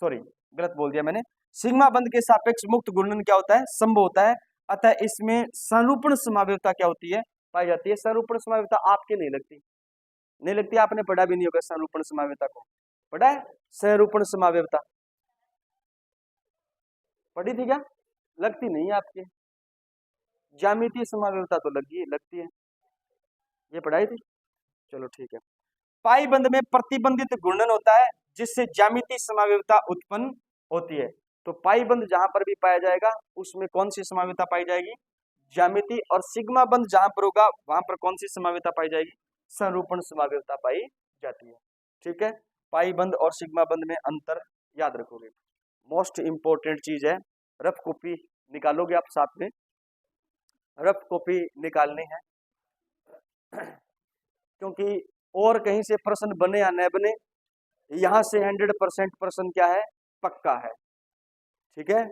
सॉरी गलत बोल दिया मैंने। सिग्मा बंध के सापेक्ष मुक्त घूर्णन क्या होता है, संभव होता है। अतः इसमें संरूपण समाव्यवता क्या होती है, पाई जाती है। संरूपण समाव्यवता आपके नहीं लगती, नहीं लगती, आपने पढ़ा भी नहीं होगा संरूपण समाव्यवता को, पढ़ा है? संरूपण समाव्यवता पढ़ी थी क्या, लगती नहीं है आपके। ज्यामितीय समाव्यवता तो लगती है, ये पढ़ाई थी, चलो ठीक है। पाई बंध में प्रतिबंधित घूर्णन होता है जिससे ज्यामितीय समाव्यवता उत्पन्न होती है। तो पाई बंध जहां पर भी पाया जाएगा उसमें कौन सी समाव्यवता पाई जाएगी, ज्यामिति। और सिग्मा बंध जहां पर होगा वहां पर कौन सी समाव्यवता पाई जाएगी, संरूपण समाव्यवता पाई जाती है, ठीक है। पाई बंध और सिग्मा बंध में अंतर याद रखोगे। मोस्ट इंपोर्टेंट चीज है, रफ कॉपी निकालोगे आप, साथ में रफ कॉपी निकालनी है क्योंकि और कहीं से प्रश्न बने या न बने, यहां से 100% प्रश्न क्या है, पक्का है, ठीक है।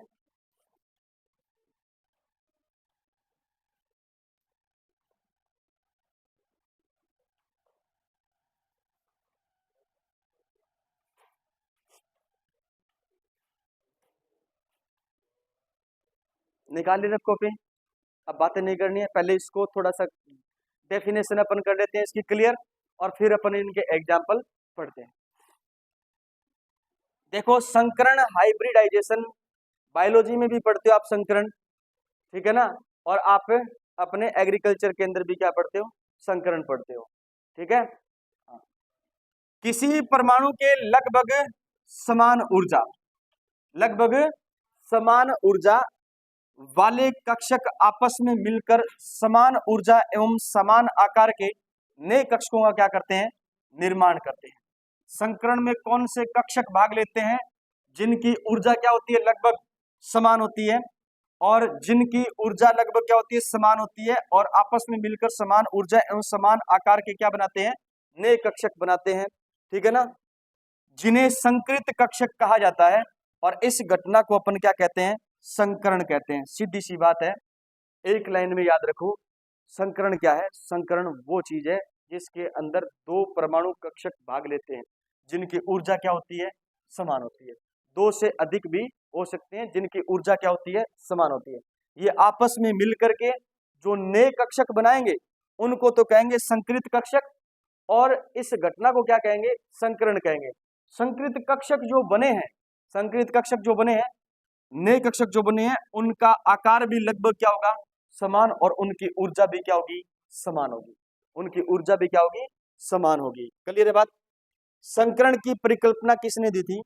निकाल ली रफ कॉपी, अब बातें नहीं करनी है, पहले इसको थोड़ा सा डेफिनेशन अपन कर लेते हैं इसकी क्लियर, और फिर अपन इनके एग्जाम्पल पढ़ते हैं। देखो संकरण हाइब्रिडाइजेशन बायोलॉजी में भी पढ़ते हो आप संकरण, ठीक है ना। और आप अपने एग्रीकल्चर के अंदर भी क्या पढ़ते हो, संकरण पढ़ते हो, ठीक है। किसी परमाणु के लगभग समान ऊर्जा वाले कक्षक आपस में मिलकर समान ऊर्जा एवं समान आकार के नए कक्षकों का क्या करते हैं, निर्माण करते हैं। संकरण में कौन से कक्षक भाग लेते हैं, जिनकी ऊर्जा क्या होती है, लगभग समान होती है, और जिनकी ऊर्जा लगभग क्या होती है, समान होती है, और आपस में मिलकर समान ऊर्जा एवं समान आकार के क्या बनाते हैं, नए कक्षक बनाते हैं, ठीक है ना, जिन्हें संकृत कक्षक कहा जाता है। और इस घटना को अपन क्या कहते हैं, संकरण कहते हैं। सीधी सी बात है, एक लाइन में याद रखो, संकरण क्या है, संकरण वो चीज है जिसके अंदर दो परमाणु कक्षक भाग लेते हैं, जिनकी ऊर्जा क्या होती है, समान होती है। दो से अधिक भी हो सकते हैं जिनकी ऊर्जा क्या होती है, समान होती है। ये आपस में मिलकर के जो नए कक्षक बनाएंगे उनको तो कहेंगे संकृत कक्षक, और इस घटना को क्या कहेंगे, संकरण कहेंगे। संकृत कक्षक जो बने हैं, संकृत कक्षक जो बने हैं, नए कक्षक जो बने हैं, उनका आकार भी लगभग क्या होगा, समान, और उनकी ऊर्जा भी क्या होगी, समान होगी। उनकी ऊर्जा भी क्या होगी, समान होगी। क्लियर है बात। संकरण की परिकल्पना किसने दी थी,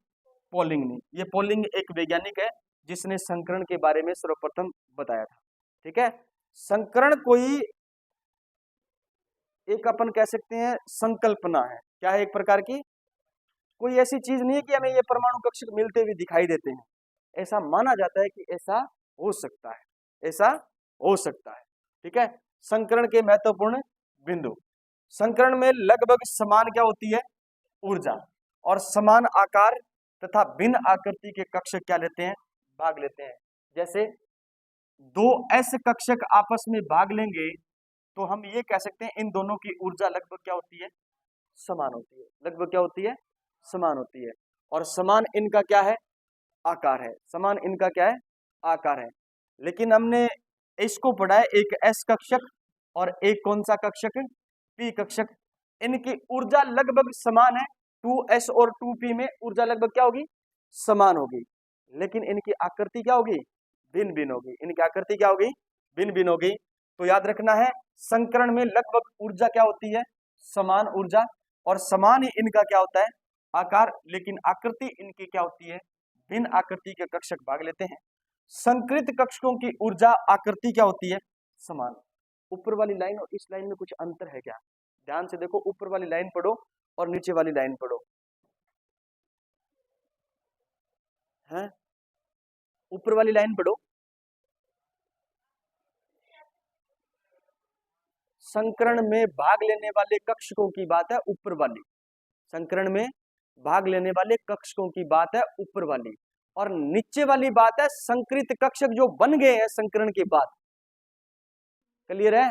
पॉलिंग ने। ये पॉलिंग एक वैज्ञानिक है जिसने संकरण के बारे में सर्वप्रथम बताया था, ठीक है। संकरण कोई एक अपन कह सकते हैं संकल्पना है, क्या है, एक प्रकार की कोई ऐसी चीज नहीं है कि हमें ये परमाणु कक्षक मिलते हुए दिखाई देते हैं। ऐसा माना जाता है कि ऐसा हो सकता है, ऐसा हो सकता है, ठीक है। संकरण के महत्वपूर्ण बिंदु, संकरण में लगभग समान क्या होती है, ऊर्जा, और समान आकार तथा भिन्न आकृति के कक्षक क्या लेते हैं, भाग लेते हैं। जैसे दो ऐसे कक्षक आपस में भाग लेंगे तो हम ये कह सकते हैं इन दोनों की ऊर्जा लगभग क्या होती है, समान होती है। लगभग क्या होती है, समान होती है। और समान इनका क्या है, आकार है। समान इनका क्या है, आकार है। लेकिन हमने इसको पढ़ा है, एक एस कक्षक और एक कौन सा कक्षक, पी कक्षक। इनकी ऊर्जा लगभग समान है, 2s और 2p में ऊर्जा लगभग क्या होगी, समान होगी, लेकिन इनकी आकृति क्या होगी, भिन्न भिन्न होगी। इनकी आकृति क्या होगी, भिन्न भिन्न होगी। तो याद रखना है, संकरण में लगभग ऊर्जा क्या होती है, समान ऊर्जा, और समान ही इनका क्या होता है आकार, लेकिन आकृति इनकी क्या होती है भिन्न आकृति के कक्षक भाग लेते हैं। संकृत कक्षकों की ऊर्जा आकृति क्या होती है समान। ऊपर वाली लाइन और इस लाइन में कुछ अंतर है क्या, ध्यान से देखो, ऊपर वाली लाइन पढ़ो और नीचे वाली लाइन पढ़ो, है ऊपर वाली लाइन पढ़ो। संकरण में भाग लेने वाले कक्षकों की बात है ऊपर वाली, संकरण में भाग लेने वाले कक्षकों की बात है ऊपर वाली, और नीचे वाली बात है संकृत कक्षक जो बन गए हैं संकरण के बाद। क्लियर है,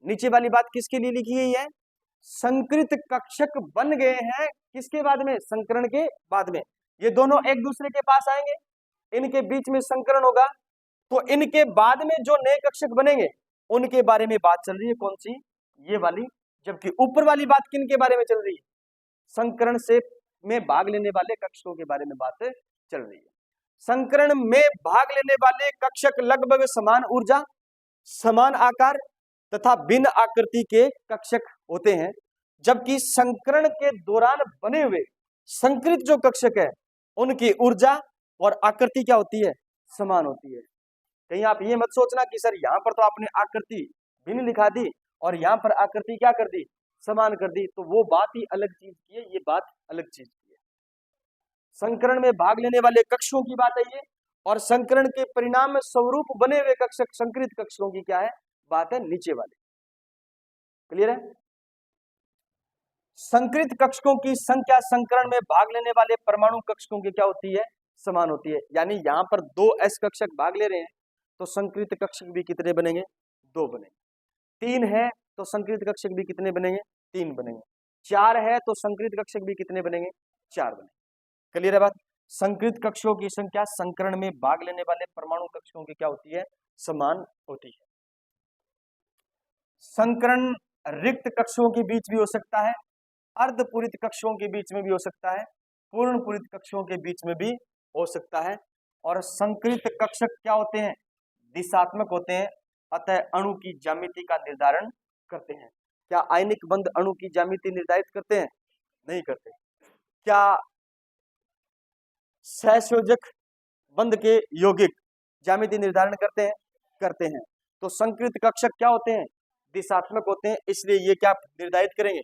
नीचे वाली बात किसके लिए लिखी गई है, संकृत कक्षक बन गए हैं किसके बाद में संकरण के बाद में। ये दोनों एक दूसरे के पास आएंगे, इनके बीच में संकरण होगा, तो इनके बाद में जो नए कक्षक बनेंगे उनके बारे में बात चल रही है, कौन सी ये वाली, जबकि ऊपर वाली बात किन के बारे में चल रही है संकरण से में भाग लेने वाले कक्षकों के बारे में बात चल रही है। संकरण में भाग लेने वाले कक्षक लगभग समान ऊर्जा समान आकार तथा भिन्न आकृति के कक्षक होते हैं, जबकि संकरण के दौरान बने हुए संकृत जो कक्षक है उनकी ऊर्जा और आकृति क्या होती है समान होती है। कहीं आप ये मत सोचना कि सर यहाँ पर तो आपने आकृति भिन्न लिखा दी और यहाँ पर आकृति क्या कर दी समान कर दी, तो वो बात ही अलग चीज की है, ये बात अलग चीज की है। संकरण में भाग लेने वाले कक्षकों की बात है ये, और संकरण के परिणाम स्वरूप बने हुए कक्षक संकृत कक्षकों की क्या है बात है नीचे वाले। क्लियर है, संकृत कक्षकों की संख्या संकरण में भाग लेने वाले परमाणु कक्षकों की क्या होती है समान होती है। यानी यहाँ पर 2 एस कक्षक भाग ले रहे हैं तो संकृत कक्षक भी कितने बनेंगे 2 बनेंगे। 3 है तो संकृत कक्षक भी कितने बनेंगे 3 बनेंगे। 4 है तो संकृत कक्षक भी कितने बनेंगे 4 बनेंगे। क्लियर है बात, संकृत कक्षकों की संख्या संकरण में भाग लेने वाले परमाणु कक्षकों की क्या होती है समान होती है। संकरण रिक्त कक्षकों के बीच भी हो सकता है, अर्धपूरित कक्षकों के बीच में भी हो सकता है, पूर्ण पूरित कक्षकों के बीच में भी हो सकता है। और संकृत कक्षक क्या होते हैं दिशात्मक होते हैं, अतः अणु की ज्यामिति का निर्धारण करते हैं। क्या आयनिक बंध अणु की ज्यामिति निर्धारित करते हैं नहीं करते। क्या सहसंयोजक बंध के यौगिक ज्यामिति निर्धारण करते हैं। तो संकृत कक्षक क्या होते हैं दिशात्मक होते हैं, इसलिए ये क्या निर्धारित करेंगे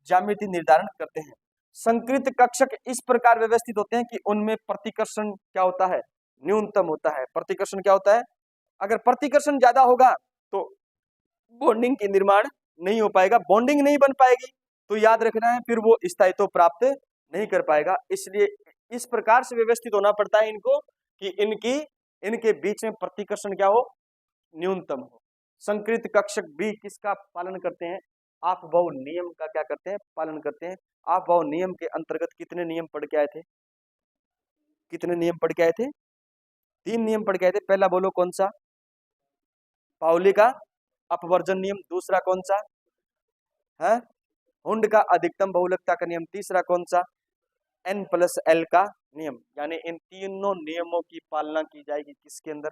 ज्यामिति निर्धारण करते हैं। संकृत कक्षक इस प्रकार व्यवस्थित होते हैं कि उनमें प्रतिकर्षण क्या होता है न्यूनतम होता है। प्रतिकर्षण क्या होता है, अगर प्रतिकर्षण ज्यादा होगा तो बॉन्डिंग के निर्माण नहीं हो पाएगा, बॉन्डिंग नहीं बन पाएगी तो याद रखना है फिर वो स्थायित्व प्राप्त नहीं कर पाएगा। इसलिए इस प्रकार से व्यवस्थित होना पड़ता है इनको कि इनके बीच में प्रतिकर्षण क्या हो न्यूनतम हो। संकृत कक्षक भी किसका पालन करते हैं आपभाव नियम का क्या करते हैं पालन करते हैं। आपभाव नियम के अंतर्गत कितने नियम पढ़ के आए थे, कितने नियम पढ़ के आए थे 3 नियम पढ़ के आए थे। पहला बोलो कौन सा, पाउली का अपवर्जन नियम। दूसरा कौन सा है हुंड का अधिकतम बहुलकता का नियम। तीसरा कौन सा N+L का नियम। यानी इन तीनों नियमों की पालना की जाएगी किसके अंदर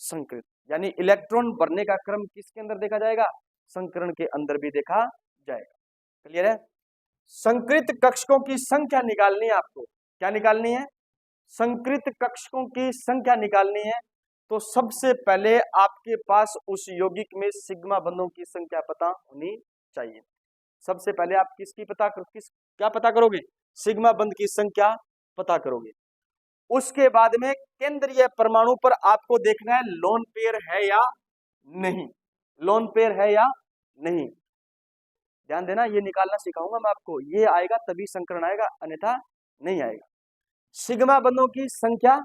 संकृत, यानी इलेक्ट्रॉन भरने का क्रम किसके अंदर देखा जाएगा संकरण के अंदर भी देखा जाएगा। क्लियर है, संकृत कक्षकों की संख्या निकालनी है आपको। क्या निकालनी है संकृत कक्षकों की संख्या निकालनी है। तो सबसे पहले आपके पास उस यौगिक में सिग्मा बंधों की संख्या पता होनी चाहिए। सबसे पहले आप क्या पता करोगे सिग्मा बंध की संख्या पता करोगे। उसके बाद में केंद्रीय परमाणु पर आपको देखना है लोन पेयर है या नहीं, लोन पेयर है या नहीं। ध्यान देना, ये निकालना सिखाऊंगा मैं आपको, ये आएगा तभी संकरण आएगा अन्यथा नहीं आएगा। सिग्मा बंधों की संख्या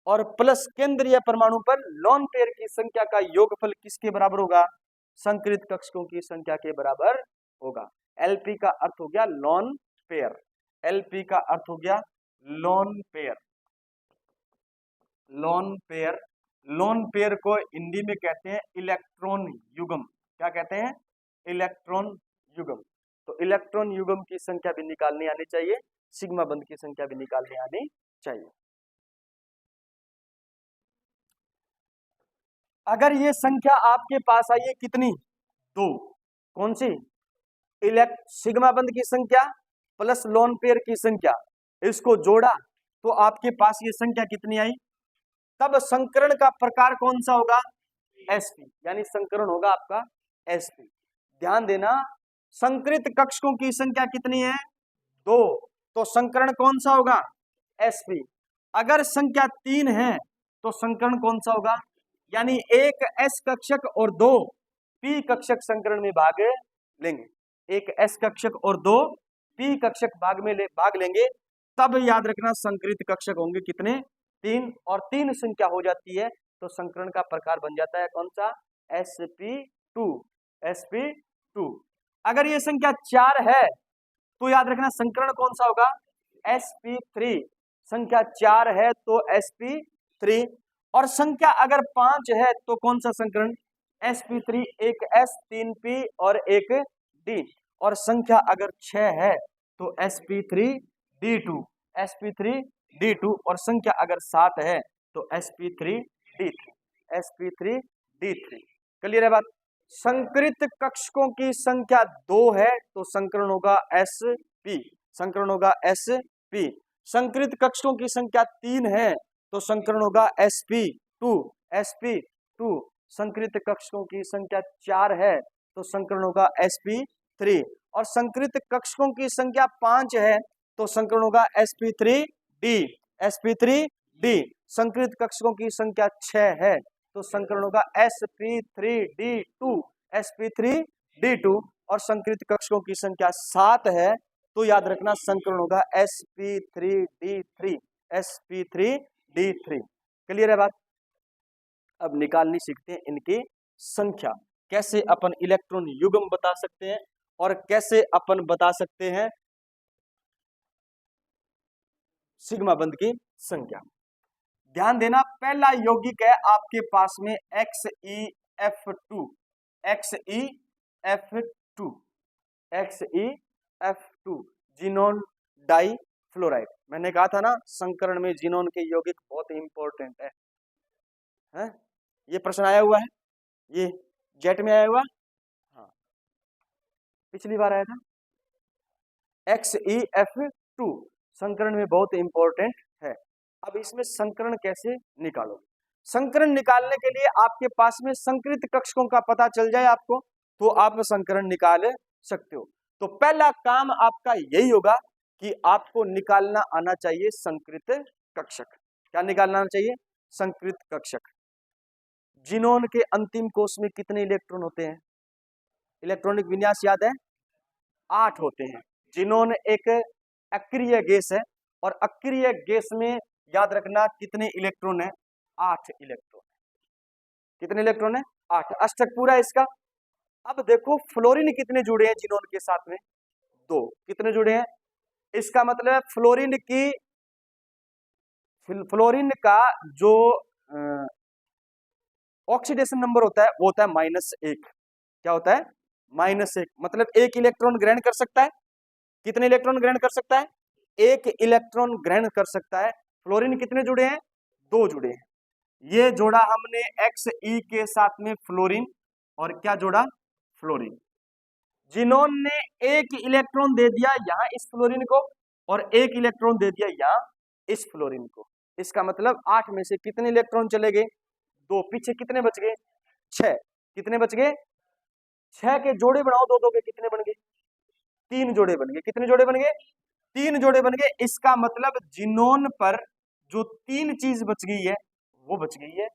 और प्लस केंद्रीय परमाणु पर लोन पेयर की संख्या का योगफल किसके बराबर होगा संकृत कक्षकों की संख्या के बराबर होगा। एलपी का अर्थ हो गया लोन पेयर, एलपी का अर्थ हो गया lone pair. Lone pair, lone pair को हिंदी में कहते हैं इलेक्ट्रॉन युग्म। क्या कहते हैं इलेक्ट्रॉन युग्म। तो इलेक्ट्रॉन युग्म की संख्या भी निकालनी आनी चाहिए, सिग्मा बंध की संख्या भी निकालनी आनी चाहिए। अगर ये संख्या आपके पास आई है कितनी 2, कौन सी सिग्मा बंध की संख्या प्लस लोन पेयर की संख्या, इसको जोड़ा तो आपके पास ये संख्या कितनी आई, तब संकरण का प्रकार कौन सा होगा, sp, यानी संकरण होगा आपका sp। ध्यान देना, संकृत कक्षकों की संख्या कितनी है, 2, तो संकरण कौन सा होगा, sp। अगर संख्या 3 है तो संकरण कौन सा होगा, यानी एक s कक्षक और 2 p कक्षक संकरण में भाग लेंगे, एक s कक्षक और 2 p कक्षक भाग लेंगे, तब याद रखना संकृत कक्षक होंगे कितने, 3, और 3 संख्या हो जाती है तो संकरण का प्रकार बन जाता है कौन सा, sp2, sp2। अगर ये संख्या 4 है तो याद रखना संकरण कौन सा होगा, sp3, संख्या 4 है तो sp3, और संख्या अगर 5 है तो कौन सा संकरण, sp3, एक s, 3p और एक d, और संख्या अगर 6 है तो sp3d2, sp3d2, और संख्या अगर 7 है तो sp3d3, sp3d3। क्लियर है बात। संकृत कक्षकों की संख्या 2 है तो संकरण होगा sp, संकरण होगा sp। संकृत कक्षकों की संख्या 3 है तो संकरण होगा sp2, sp2। संकृत कक्षकों की संख्या 4 है तो संकरण होगा sp3, और संकृत कक्षकों की संख्या 5 है तो संकरण होगा sp3d, sp3d। संकृत कक्षकों की संख्या 6 है तो संकरण होगा sp3d2, sp3d2, और संकृत कक्षकों की संख्या 7 है तो याद रखना संकरण होगा sp3d3, sp3d3। क्लियर है बात। अब निकालनी सीखते हैं इनकी संख्या, कैसे अपन इलेक्ट्रॉन युग्म बता सकते हैं और कैसे अपन बता सकते हैं सिग्मा बंध की संख्या। ध्यान देना, पहला यौगिक है आपके पास में XeF2, XeF2, XeF2, xenon die fluoride. मैंने कहा था ना संकरण में जिनोन के यौगिक बहुत इंपॉर्टेंट है? ये प्रश्न आया हुआ है, ये जेट में आया हुआ, हाँ पिछली बार आया था। XeF2 संकरण में बहुत इंपॉर्टेंट है। अब इसमें संकरण कैसे निकालोगे, संकरण निकालने के लिए आपके पास में संकृत कक्षकों का पता चल जाए आपको तो आप संकरण निकाल सकते हो। तो पहला काम आपका यही होगा कि आपको निकालना आना चाहिए संकृत कक्षक। क्या निकालना आना चाहिए, संकृत कक्षक। जिनोन के अंतिम कोश में कितने इलेक्ट्रॉन होते हैं, इलेक्ट्रॉनिक विन्यास याद है, 8 होते हैं। जिनोन एक अक्रिय गैस है और अक्रिय गैस में याद रखना कितने इलेक्ट्रॉन है, 8 इलेक्ट्रॉन। कितने इलेक्ट्रॉन है, 8। अष्टक पूरा इसका। अब देखो फ्लोरीन कितने जुड़े हैं जिनोन के साथ में, 2। कितने जुड़े हैं, इसका मतलब फ्लोरीन का जो ऑक्सीडेशन नंबर होता है वो होता है -1। क्या होता है, -1। मतलब 1 इलेक्ट्रॉन ग्रहण कर सकता है। कितने इलेक्ट्रॉन ग्रहण कर सकता है, 1 इलेक्ट्रॉन ग्रहण कर सकता है। फ्लोरीन कितने जुड़े हैं, 2 जुड़े हैं। ये जोड़ा हमने Xe के साथ में फ्लोरीन, और क्या जोड़ा, फ्लोरीन। जिनोन ने 1 इलेक्ट्रॉन दे दिया यहां इस फ्लोरीन को और 1 इलेक्ट्रॉन दे दिया यहां इस फ्लोरीन को। इसका मतलब 8 में से कितने इलेक्ट्रॉन चले गए, 2। पीछे कितने बच गए, 6। कितने बच गए, 6 के जोड़े बनाओ 2 2 के, कितने बन गए, 3 जोड़े बन गए। कितने जोड़े बन गए, 3 जोड़े बन गए। इसका मतलब जिनोन पर जो 3 चीज बच गई है वो बच गई है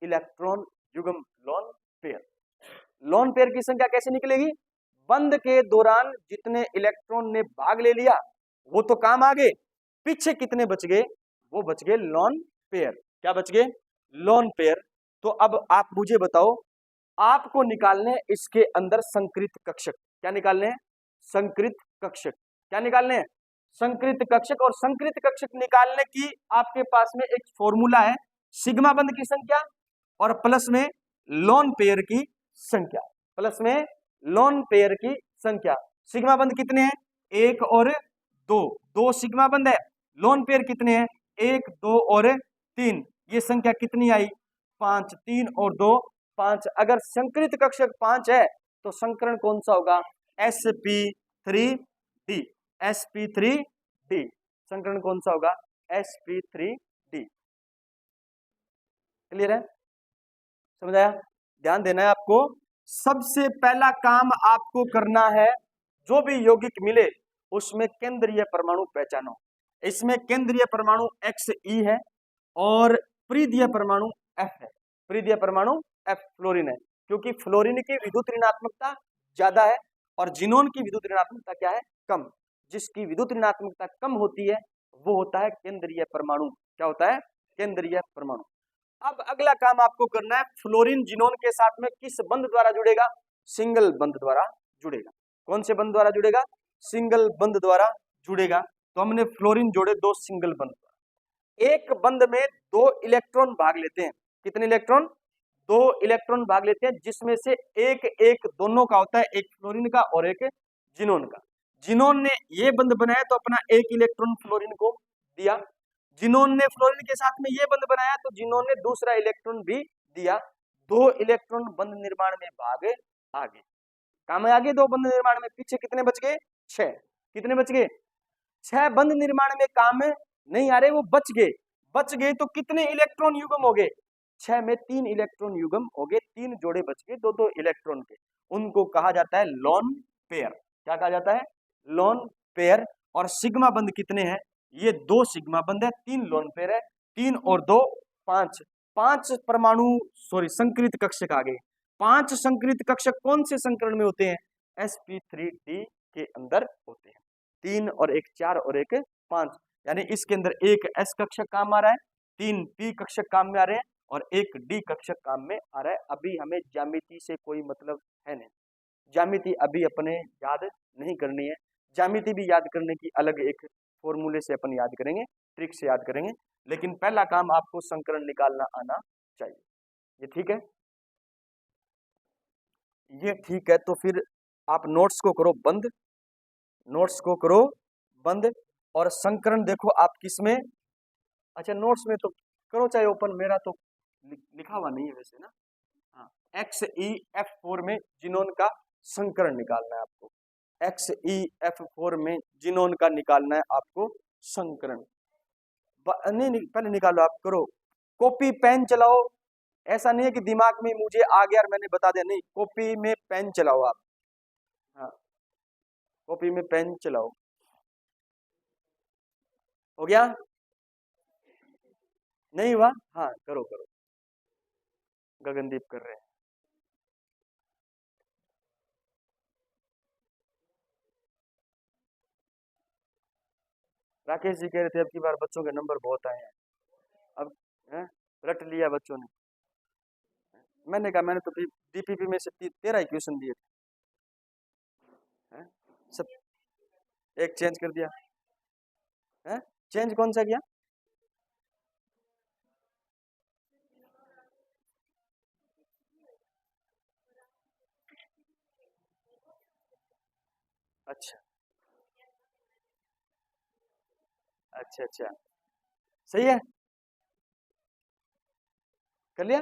इलेक्ट्रॉन युग्म लोन पेयर। लोन पेयर की संख्या कैसे निकलेगी, बंध के दौरान जितने इलेक्ट्रॉन ने भाग ले लिया वो तो काम आ गए, पीछे कितने बच गए, वो बच गए लोन पेयर। क्या बच गए, लोन पेयर। तो अब आप मुझे बताओ, आपको निकालने इसके अंदर संकृत कक्षक। क्या निकालने हैं, संकृत कक्षक। क्या निकालने हैं, संकृत कक्षक। और संकृत कक्षक निकालने की आपके पास में एक फॉर्मूला है, सिग्मा बंध की संख्या और प्लस में लोन पेयर की संख्या, प्लस में लोन पेयर की संख्या। सिग्मा बंध कितने हैं, 1 और 2, 2 सिग्मा बंध है। लोन पेयर कितने हैं, 1 2 और 3। ये संख्या कितनी आई, 5। 3 और 2 5। अगर संकृत कक्षक 5 है तो संकरण कौन सा होगा, sp3d, sp3d। संकरण कौन सा होगा? sp3d। क्लियर है? समझ आया? ध्यान देना है आपको। सबसे पहला काम आपको करना है, जो भी यौगिक मिले उसमें केंद्रीय परमाणु पहचानो। इसमें केंद्रीय परमाणु XE है और परिधीय परमाणु F है। परिधीय परमाणु F फ्लोरीन है, क्योंकि फ्लोरीन की विद्युत ऋणात्मकता ज्यादा है और जिनोन की विद्युत ऋणात्मकता क्या है? कम। जिसकी विद्युत ऋणात्मकता कम होती है वो होता है केंद्रीय परमाणु। क्या होता है? केंद्रीय परमाणु। अब अगला काम आपको करना है, फ्लोरीन जिनोन के साथ में किस बंध द्वारा जुड़ेगा? सिंगल बंध द्वारा जुड़ेगा। कौन से बंध द्वारा जुड़ेगा? सिंगल बंध द्वारा जुड़ेगा। तो हमने फ्लोरीन जोड़े दो सिंगल बंध द्वारा। एक बंध में 2 इलेक्ट्रॉन भाग लेते हैं। कितने इलेक्ट्रॉन? 2 इलेक्ट्रॉन भाग लेते हैं, जिसमें से एक एक दोनों का होता है, एक फ्लोरीन का और एक जिनोन का। जिनोन ने ये बंध बनाया तो अपना एक इलेक्ट्रॉन फ्लोरीन को दिया। जिनोन ने फ्लोरीन के साथ में ये बंध बनाया तो जिनोन ने दूसरा इलेक्ट्रॉन भी दिया। 2 इलेक्ट्रॉन बंध निर्माण में भाग आगे। काम आगे 2 बंध निर्माण में, पीछे कितने बच गए? 6। कितने बच गए? 6 बंध निर्माण में काम नहीं आ रहे, वो बच गए। बच गए तो कितने इलेक्ट्रॉन युग्म हो गए? 6 में 3 इलेक्ट्रॉन युग्म हो गए। 3 जोड़े बच गए 2-2 इलेक्ट्रॉन के। उनको कहा जाता है लोन पेयर। क्या कहा जाता है? Lone pair. और सिग्मा बंध कितने हैं? ये 2 सिग्मा बंध है, 3 लोन पेयर है। 3 और 2 5। 5 परमाणु संकरित कक्षक आ गए। 5 संकरित कक्षक कौन से संकरण में होते हैं? sp3d के अंदर होते हैं। 3 और 1 4 और 1 5, यानी इसके अंदर एक s कक्षक काम आ रहा है, 3 p कक्षक काम में आ रहे हैं और 1 d कक्षक काम में आ रहा है। अभी हमें ज्यामिति से कोई मतलब है नहीं, ज्यामिति अभी अपने याद नहीं करनी है। ज्यामिति भी याद करने की अलग एक फॉर्मूले से अपन याद करेंगे, ट्रिक से याद करेंगे, लेकिन पहला काम आपको संकरण निकालना आना चाहिए। ये ठीक है? ये ठीक है। तो फिर आप नोट्स को करो बंद, नोट्स को करो बंद और संकरण देखो आप किसमें। अच्छा, नोट्स में तो करो चाहे ओपन, मेरा तो लिखा हुआ नहीं है वैसे ना। हाँ, XeF4 में जिनोन का संकरण निकालना है आपको। XeF4 में जिनोन का निकालना है आपको संकरण। नहीं, पहले निकालो आप, करो। कॉपी पेन चलाओ। ऐसा नहीं है कि दिमाग में मुझे आ गया और मैंने बता दिया, नहीं, कॉपी में पेन चलाओ आप। हाँ, कॉपी में पेन चलाओ। हो गया? नहीं हुआ? हाँ, करो करो। गगनदीप कर रहे हैं। राकेश जी कह रहे थे अब की बार बच्चों के नंबर बहुत आए हैं। अब रट लिया बच्चों ने। मैंने कहा मैंने तो डीपीपी में से 13 ही क्वेश्चन दिए थे, सब एक चेंज कर दिया है। चेंज कौन सा किया? अच्छा अच्छा अच्छा, सही है। कर लिया?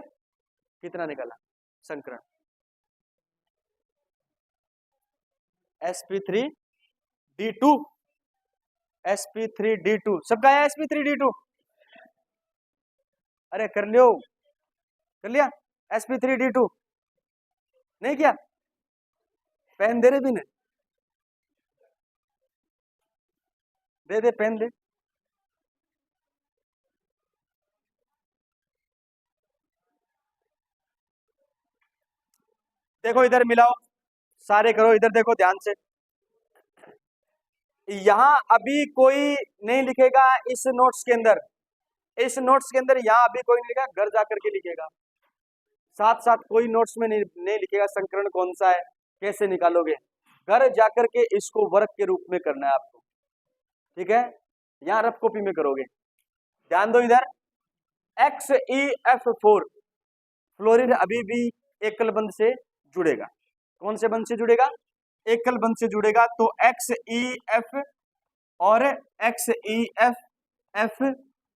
कितना निकाला संकरण? sp3d2। sp3d2 सबका है sp3d2। अरे कर लियो, कर लिया sp3d2? नहीं किया? पेन दे रहे भी नहीं, दे दे पेन दे। देखो इधर मिलाओ, सारे करो, इधर देखो ध्यान से। यहाँ अभी कोई नहीं लिखेगा इस नोट्स के अंदर, इस नोट्स के अंदर यहाँ अभी कोई नहीं लिखेगा, घर जाकर के लिखेगा। साथ साथ कोई नोट्स में नहीं लिखेगा संकरण कौन सा है, कैसे निकालोगे। घर जाकर के इसको वर्क के रूप में करना है आपको, ठीक है? यहाँ रफ कॉपी में करोगे। ध्यान दो इधर, XeF4 फ्लोरीन अभी भी एकल बंध से जुड़ेगा। कौन से बंध से जुड़ेगा? एकल बंध से जुड़ेगा। तो XeF और XeF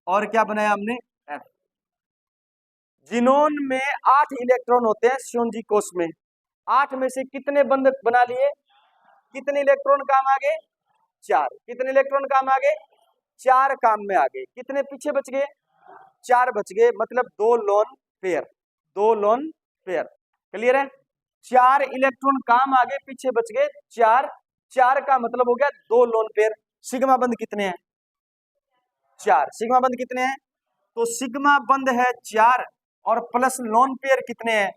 और क्या बनाया हमने? F। जिनोन में 8 इलेक्ट्रॉन होते हैं श्योनजी कोष में। 8 में से कितने बंध बना लिए? कितने इलेक्ट्रॉन काम आ गए? 4, कितने इलेक्ट्रॉन काम आ गए? 4 काम में आ गए। कितने पीछे बच गए? 4 बच गए, मतलब 2 lone pair, 2 lone pair. Clear है? 4 इलेक्ट्रॉन काम आ गए, पीछे बच गए 4, 4 का मतलब हो गया 2 लोन पेयर। सिग्मा बंद कितने हैं? 4। सिग्मा बंद कितने हैं? तो सिग्मा बंद है 4 और प्लस लोन पेयर कितने हैं?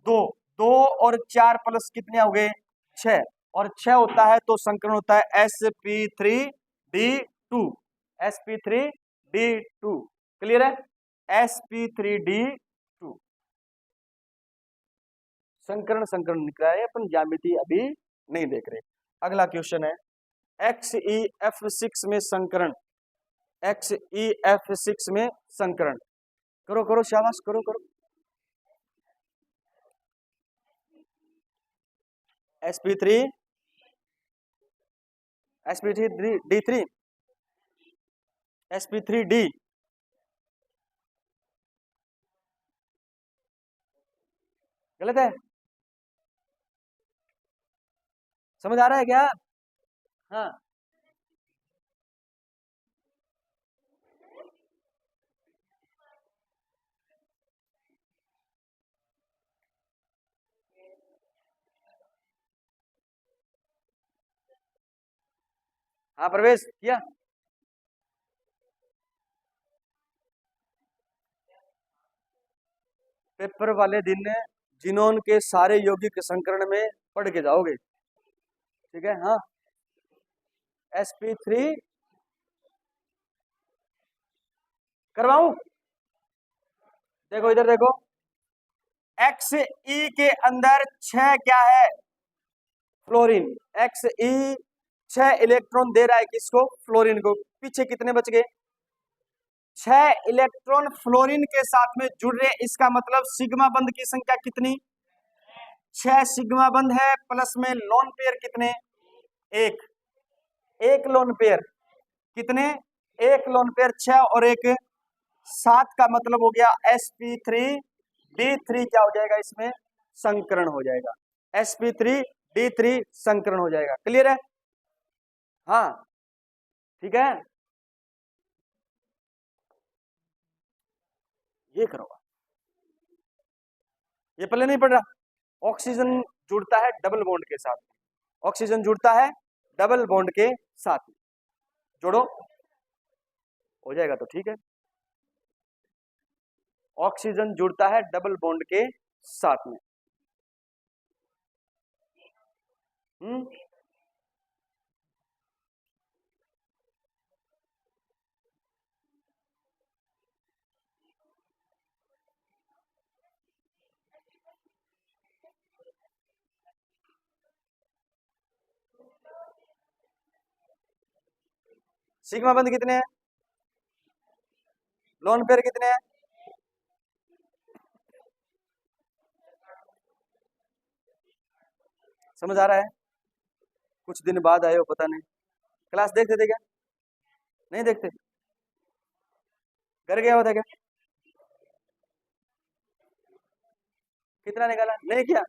2। 2 और 4 प्लस कितने हो गए? 6। और 6 होता है तो संकरण होता है sp3d2, sp3d2। क्लियर है? sp3d2 संकरण, संकरण निकला है, अपन ज्यामिति अभी नहीं देख रहे। अगला क्वेश्चन है XeF6 में संकरण, XeF6 में संकरण। करो करो, शाबाश, करो करो। sp3 sp3d3 sp3d, गलत है? समझ आ रहा है क्या? हाँ, हाँ प्रवेश किया। पेपर वाले दिन जिनोन के सारे यौगिक संकरण में पढ़ के जाओगे, ठीक है? हाँ, sp3 करवाऊं? देखो इधर देखो, Xe के अंदर 6 क्या है? फ्लोरीन। Xe 6 इलेक्ट्रॉन दे रहा है किसको? फ्लोरीन को। पीछे कितने बच गए? 6 इलेक्ट्रॉन फ्लोरीन के साथ में जुड़ रहे, इसका मतलब सिग्मा बंद की संख्या कितनी? 6 सिग्मा बंद है, प्लस में लोन पेयर कितने? 1। 1 लोन पेयर कितने? 1 लोन पेयर 6 और 1 7 का मतलब हो गया sp3d3 क्या हो जाएगा? इसमें संकरण हो जाएगा, sp3d3 संकरण हो जाएगा। क्लियर है? हाँ, ठीक है, ये करो। ये पहले नहीं पढ़ रहा? ऑक्सीजन जुड़ता है डबल बॉन्ड के साथ, ऑक्सीजन जुड़ता है डबल बॉन्ड के साथ, जोड़ो, हो जाएगा तो ठीक है। ऑक्सीजन जुड़ता है डबल बॉन्ड के साथ में। सिग्मा बंद कितने हैं? लोन पेयर कितने हैं? समझ आ रहा है? कुछ दिन बाद आए हो पता नहीं, क्लास देखते थे क्या? नहीं देखते? घर गया होता क्या? कितना निकाला? नहीं किया?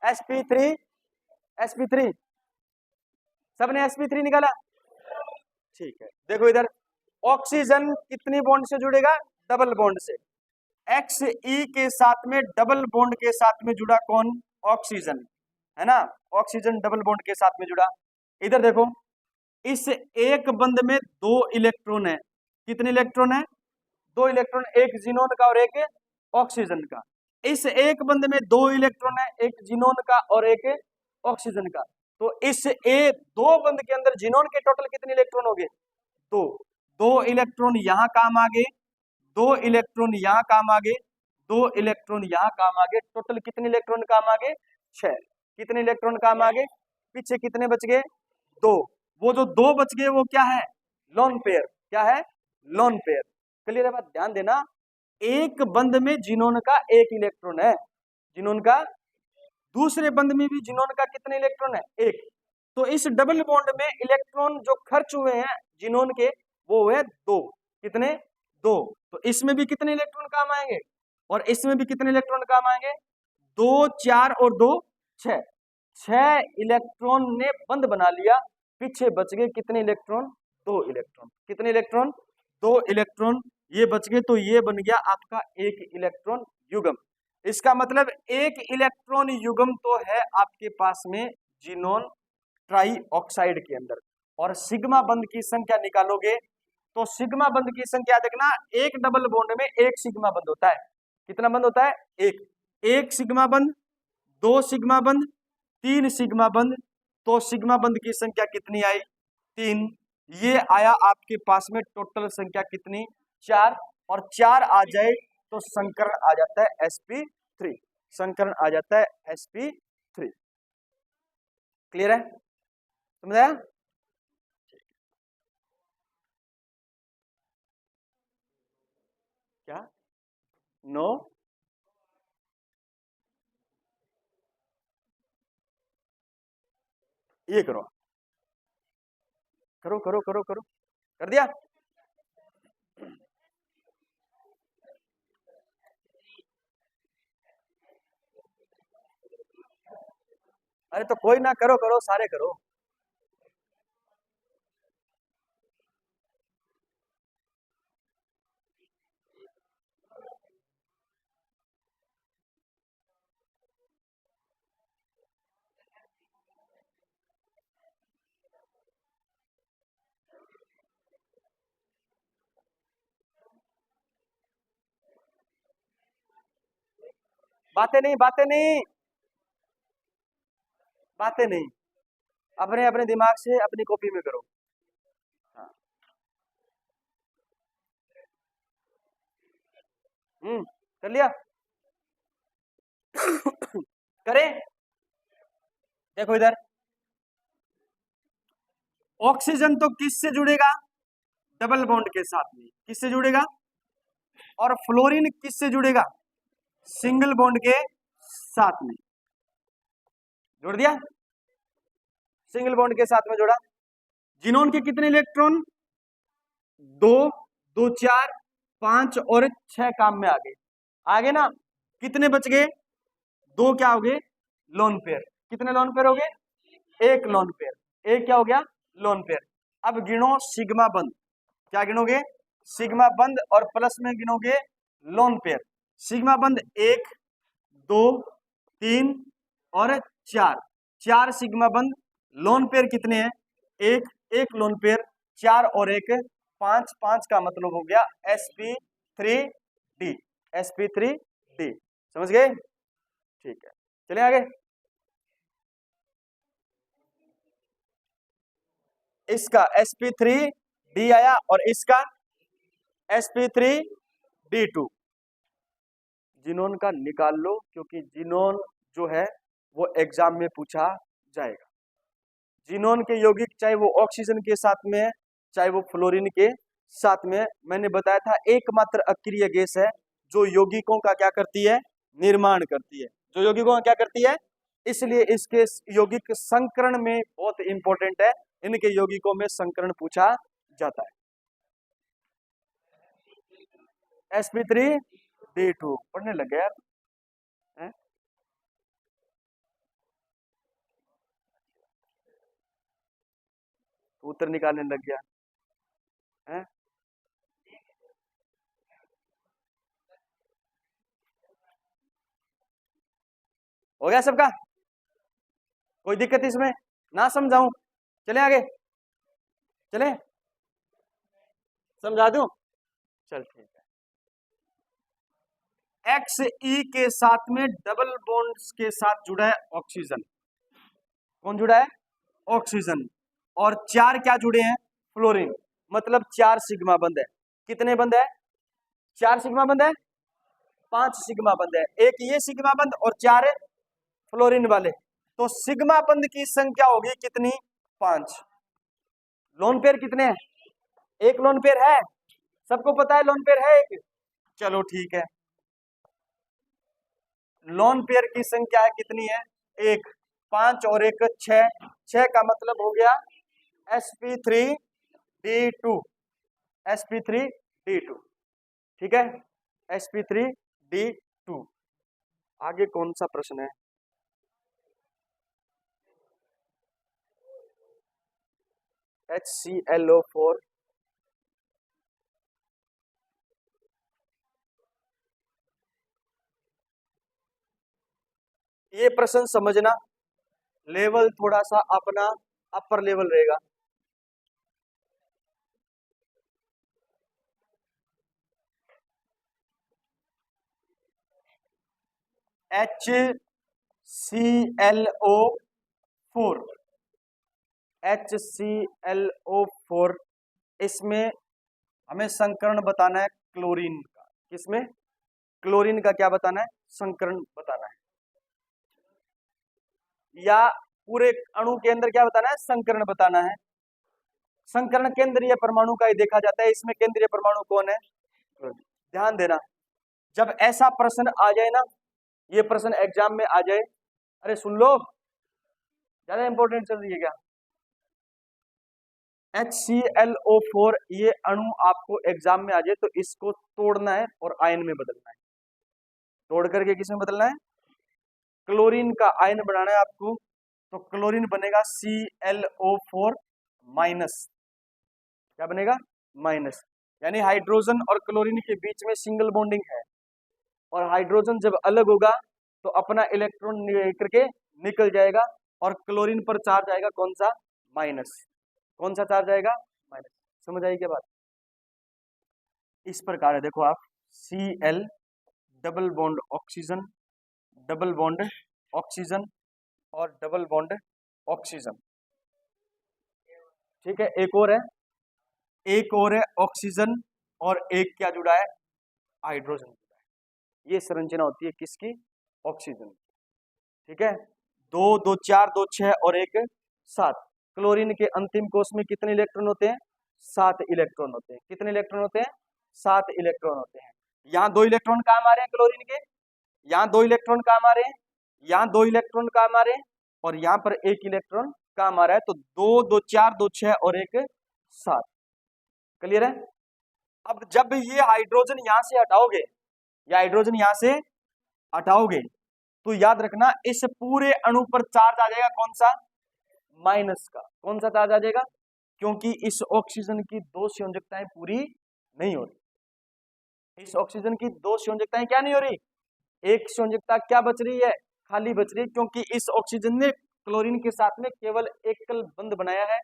sp3 sp3 सबने sp3 निकाला? ठीक है, देखो इधर, ऑक्सीजन कितनी बॉन्ड से जुड़ेगा? डबल बॉन्ड से। Xe के साथ में डबल बॉन्ड के साथ में जुड़ा कौन? ऑक्सीजन, है ना? ऑक्सीजन डबल बॉन्ड के साथ में जुड़ा। इधर देखो, इस एक बंद में 2 इलेक्ट्रॉन है। कितने इलेक्ट्रॉन है? 2 इलेक्ट्रॉन, एक जिनोन का और एक ऑक्सीजन का। इस एक बंद में 2 इलेक्ट्रॉन है, एक जिनोन का और एक ऑक्सीजन का। तो इस दो बंद के अंदर जिनोन के टोटल कितने इलेक्ट्रॉन हो गए? 2। 2 इलेक्ट्रॉन यहां काम आ गए, 2 इलेक्ट्रॉन यहां काम आ गए, 2 इलेक्ट्रॉन यहां काम आ गए। टोटल कितने इलेक्ट्रॉन काम आ गए? 6। कितने इलेक्ट्रॉन काम आ गए? पीछे कितने बच गए? 2। वो जो 2 बच गए वो क्या है? Lone pair. क्या है? Lone pair. क्लियर है बात? ध्यान देना, एक बंद में जिनोन का 1 इलेक्ट्रॉन है, जिनोन का। दूसरे बंद में भी जिनोन का कितने इलेक्ट्रॉन है? 1। तो इस डबल बॉन्ड में इलेक्ट्रॉन जो खर्च हुए हैं जिनोन के, वो हुए 2। कितने? 2। तो इसमें भी कितने इलेक्ट्रॉन काम आएंगे? और इसमें भी कितने इलेक्ट्रॉन काम आएंगे? 2 4 और 2 6। 6 इलेक्ट्रॉन ने बंद बना लिया, पीछे बच गए कितने इलेक्ट्रॉन? 2 इलेक्ट्रॉन। कितने इलेक्ट्रॉन? 2 इलेक्ट्रॉन ये बच गए, तो ये बन गया आपका एक इलेक्ट्रॉन युग्म। इसका मतलब एक इलेक्ट्रॉन युग्म तो है आपके पास में जिनोन ट्राई ऑक्साइड के अंदर। और सिग्मा बंध की संख्या निकालोगे तो सिग्मा बंध की संख्या देखना, एक डबल बॉन्ड में एक सिग्मा बंध होता है। कितना बंध होता है? एक सिग्मा बंध, 2 सिग्मा बंध, 3 सिग्मा बंध। तो सिग्मा बंध की संख्या कितनी आई? 3। ये आया आपके पास में टोटल संख्या कितनी? 4। और 4 आ जाए तो संकरण आ जाता है sp3। संकरण आ जाता है sp3। क्लियर है? समझ आया? क्या? नो? ये करो करो करो करो करो। कर दिया? अरे तो कोई ना, करो करो, सारे करो। बातें नहीं, बातें नहीं, बातें नहीं, अपने अपने दिमाग से अपनी कॉपी में करो। हाँ। कर लिया? करें? देखो इधर, ऑक्सीजन तो किससे जुड़ेगा? डबल बॉन्ड के साथ में। किससे जुड़ेगा? और फ्लोरीन किससे जुड़ेगा? सिंगल बॉन्ड के साथ में। जोड़ दिया? सिंगल बॉन्ड के साथ में जोड़ा। जिनोन के कितने इलेक्ट्रॉन? 2, 2 4 5 और 6 काम में आ गए। आगे ना, कितने बच गए? 2 क्या हो गए? Lone pair. कितने लोन पेयर हो गए? एक लोन पेयर। एक क्या हो गया? Lone pair. अब गिनो सिग्मा बंद। क्या गिनोगे? सिग्मा बंद, और प्लस में गिनोगे लोन पेयर। सिग्मा बंद 1, 2, 3 और 4। 4 सिग्मा बंद। लोन पेयर कितने हैं? एक। एक लोन पेयर। 4 और 1 5। 5 का मतलब हो गया sp3d। sp3d। समझ गए? ठीक है, चले आगे। इसका sp3d आया और इसका sp3d2। जिनोन का निकाल लो, क्योंकि जिनोन जो है वो एग्जाम में पूछा जाएगा। जिनोन के यौगिक चाहे वो ऑक्सीजन के साथ में है, चाहे वो फ्लोरीन के साथ में है। मैंने बताया था एकमात्र अक्रिय गैस है जो यौगिकों का क्या करती है? निर्माण करती है। जो यौगिकों का क्या करती है? इसलिए इसके यौगिक संकरण में बहुत इंपॉर्टेंट है। इनके यौगिकों में संकरण पूछा जाता है। sp3d2 पढ़ने लग गया यार, हैं? उत्तर निकालने लग गया है। हो गया सबका? कोई दिक्कत इसमें? ना समझाऊं? चले आगे, चले, समझा दूं? चल ठीक है। एक्स ई के साथ में डबल बॉन्ड्स के साथ जुड़ा है ऑक्सीजन। कौन जुड़ा है? ऑक्सीजन। और 4 क्या जुड़े हैं? फ्लोरीन। मतलब 4 सिग्मा बंद है। कितने बंद है? 4 सिग्मा बंद है। 5 सिग्मा बंद है। एक ये सिग्मा बंद और 4 फ्लोरीन वाले। तो सिग्मा बंद की संख्या होगी कितनी? 5। लोन पेयर कितने हैं? एक लोन पेयर है। सबको पता है लोन पेयर है एक। चलो ठीक है, लोन पेयर की संख्या है कितनी है? एक। 5 और 1 6। 6 का मतलब हो गया sp3d2। sp3d2। ठीक है, sp3d2। आगे कौन सा प्रश्न है? HClO4 ये प्रश्न समझना, लेवल थोड़ा सा अपना अपर लेवल रहेगा। HClO4 HClO4 इसमें हमें संकरण बताना है क्लोरीन का। किसमें? क्लोरीन का क्या बताना है? संकरण बताना है, या पूरे अणु के अंदर क्या बताना है? संकरण बताना है। संकरण केंद्रीय परमाणु का ही देखा जाता है, इसमें केंद्रीय परमाणु कौन है? ध्यान देना, जब ऐसा प्रश्न आ जाए ना, ये प्रश्न एग्जाम में आ जाए, अरे सुन लो, ज्यादा इंपॉर्टेंट चल रही है क्या? HClO4 ये अणु आपको एग्जाम में आ जाए तो इसको तोड़ना है और आयन में बदलना है। तोड़ करके किसमें बदलना है? क्लोरीन का आयन बनाना है आपको, तो क्लोरीन बनेगा ClO4 माइनस। क्या बनेगा? माइनस। यानी हाइड्रोजन और क्लोरीन के बीच में सिंगल बॉन्डिंग है, और हाइड्रोजन जब अलग होगा तो अपना इलेक्ट्रॉन लेकर के निकल जाएगा, और क्लोरीन पर चार्ज आएगा कौन सा? माइनस। कौन सा चार्ज आएगा? माइनस। समझ आई क्या बात? इस प्रकार है, देखो आप, Cl double bond oxygen, double bond oxygen और डबल बॉन्ड ऑक्सीजन। ठीक है, एक और है, एक और है ऑक्सीजन, और एक क्या जुड़ा है? हाइड्रोजन जुड़ा है। ये संरचना होती है किसकी? ऑक्सीजन। ठीक है, 2 2 4 2 6 और 1 7। क्लोरीन के अंतिम कोष में कितने इलेक्ट्रॉन होते हैं? 7 इलेक्ट्रॉन होते हैं। कितने इलेक्ट्रॉन होते हैं? 7 इलेक्ट्रॉन होते हैं। यहाँ 2 इलेक्ट्रॉन काम आ रहे हैं क्लोरीन के, यहाँ 2 इलेक्ट्रॉन काम आ रहे हैं, यहाँ 2 इलेक्ट्रॉन काम आ रहे हैं, और यहाँ पर 1 इलेक्ट्रॉन काम आ रहा है। तो 2 2 4 2 6 और 1 7। क्लियर है? अब जब ये हाइड्रोजन यहां से हटाओगे, या हाइड्रोजन यहां से हटाओगे, तो याद रखना इस पूरे अणु पर चार्ज आ जाएगा कौन सा? माइनस का। कौन सा चार्ज आ जाएगा? क्योंकि इस ऑक्सीजन की 2 संयोजकताएं पूरी नहीं हो रही। इस ऑक्सीजन की 2 संयोजकताएं क्या नहीं हो रही? एक संयोजकता क्या बच रही है? खाली बच रही है, क्योंकि इस ऑक्सीजन ने क्लोरीन के साथ में केवल एकल बंध बनाया है,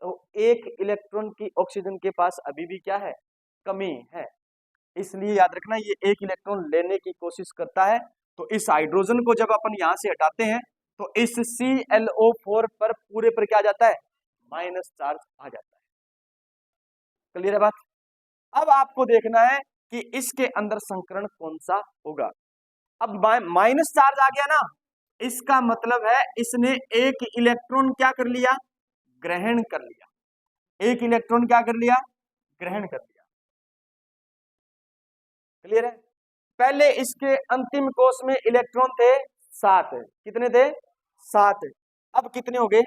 तो एक इलेक्ट्रॉन की ऑक्सीजन के पास अभी भी क्या है? कमी है। इसलिए याद रखना ये एक इलेक्ट्रॉन लेने की कोशिश करता है। तो इस हाइड्रोजन को जब अपन यहां से हटाते हैं तो इस ClO4 पर पूरे पर क्या आ जाता है? माइनस चार्ज आ जाता है। क्लियर है बात? अब आपको देखना है कि इसके अंदर संकरण कौन सा होगा। अब माइनस चार्ज आ गया ना, इसका मतलब है इसने एक इलेक्ट्रॉन क्या कर लिया? ग्रहण कर लिया। एक इलेक्ट्रॉन क्या कर लिया? ग्रहण कर लिया। क्लियर है? पहले इसके अंतिम कोष में इलेक्ट्रॉन थे 7। कितने थे? 7। अब कितने हो गए?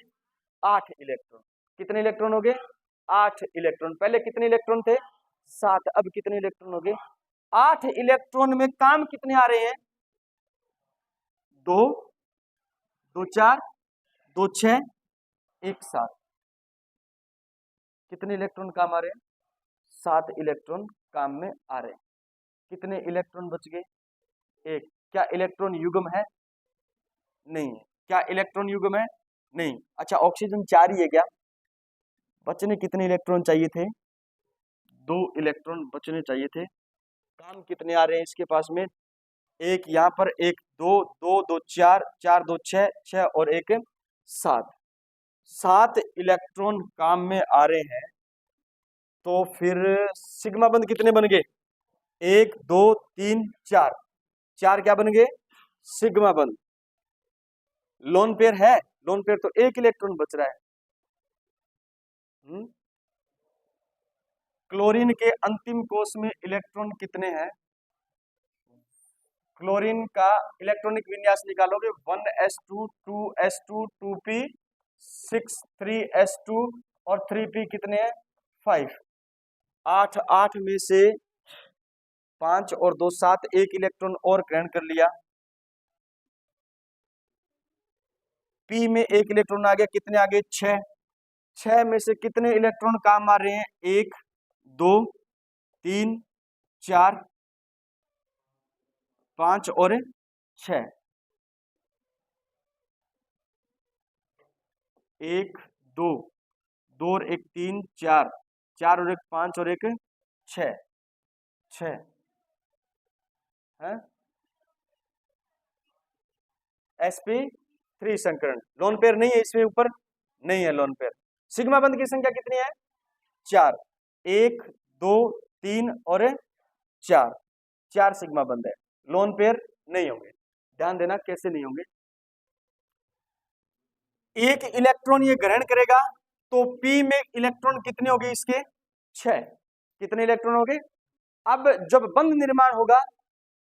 8 इलेक्ट्रॉन। कितने इलेक्ट्रॉन हो गए? 8 इलेक्ट्रॉन। पहले कितने इलेक्ट्रॉन थे? 7। अब कितने इलेक्ट्रॉन हो गए? 8 इलेक्ट्रॉन में काम कितने आ रहे हैं? 2 2 4 2 6 1 7। कितने इलेक्ट्रॉन काम आ रहे हैं? 7 इलेक्ट्रॉन काम में आ रहे हैं। कितने इलेक्ट्रॉन बच गए? 1। क्या इलेक्ट्रॉन युग्म है? नहीं है। क्या इलेक्ट्रॉन युग्म है? नहीं। अच्छा, ऑक्सीजन 4 ही है क्या? बचने कितने इलेक्ट्रॉन चाहिए थे? 2 इलेक्ट्रॉन बचने चाहिए थे। काम कितने आ रहे हैं इसके पास में? एक यहाँ पर, एक 2 2 2 4 4 2 6 6 और 1 7। 7 इलेक्ट्रॉन काम में आ रहे हैं, तो फिर सिग्मा बंध कितने बन गए? 1 2 3 4। 4 क्या बन गए? सिग्मा बंध। लोन पेयर है? लोन पेयर तो 1 इलेक्ट्रॉन बच रहा है। क्लोरीन के अंतिम कोष में इलेक्ट्रॉन कितने हैं? क्लोरीन का इलेक्ट्रॉनिक विन्यास निकालोगे, 1s2 2s2 2p 6 3s2 और 3p कितने हैं? 5। 8 8 में से 5 और 2 7, 1 इलेक्ट्रॉन और ग्रहण कर लिया। p में 1 इलेक्ट्रॉन आ गया, कितने आ गए? 6। 6 में से कितने इलेक्ट्रॉन काम आ रहे हैं? 1 2 3 4 5 और 6। 1 2 2 और 1 3 4 4 और 1 5 और 1 6 6 है। sp3 संकरण लोन पेयर नहीं है, इसमें ऊपर नहीं है लोन पेयर। सिग्मा बंध की संख्या कितनी है? 4। 1 2 3 और 4 4 सिग्मा बंध है, लोन पेयर नहीं होंगे। ध्यान देना कैसे नहीं होंगे। एक इलेक्ट्रॉन ये ग्रहण करेगा तो p में इलेक्ट्रॉन कितने हो गए इसके? 6। कितने इलेक्ट्रॉन हो गए? अब जब बंध निर्माण होगा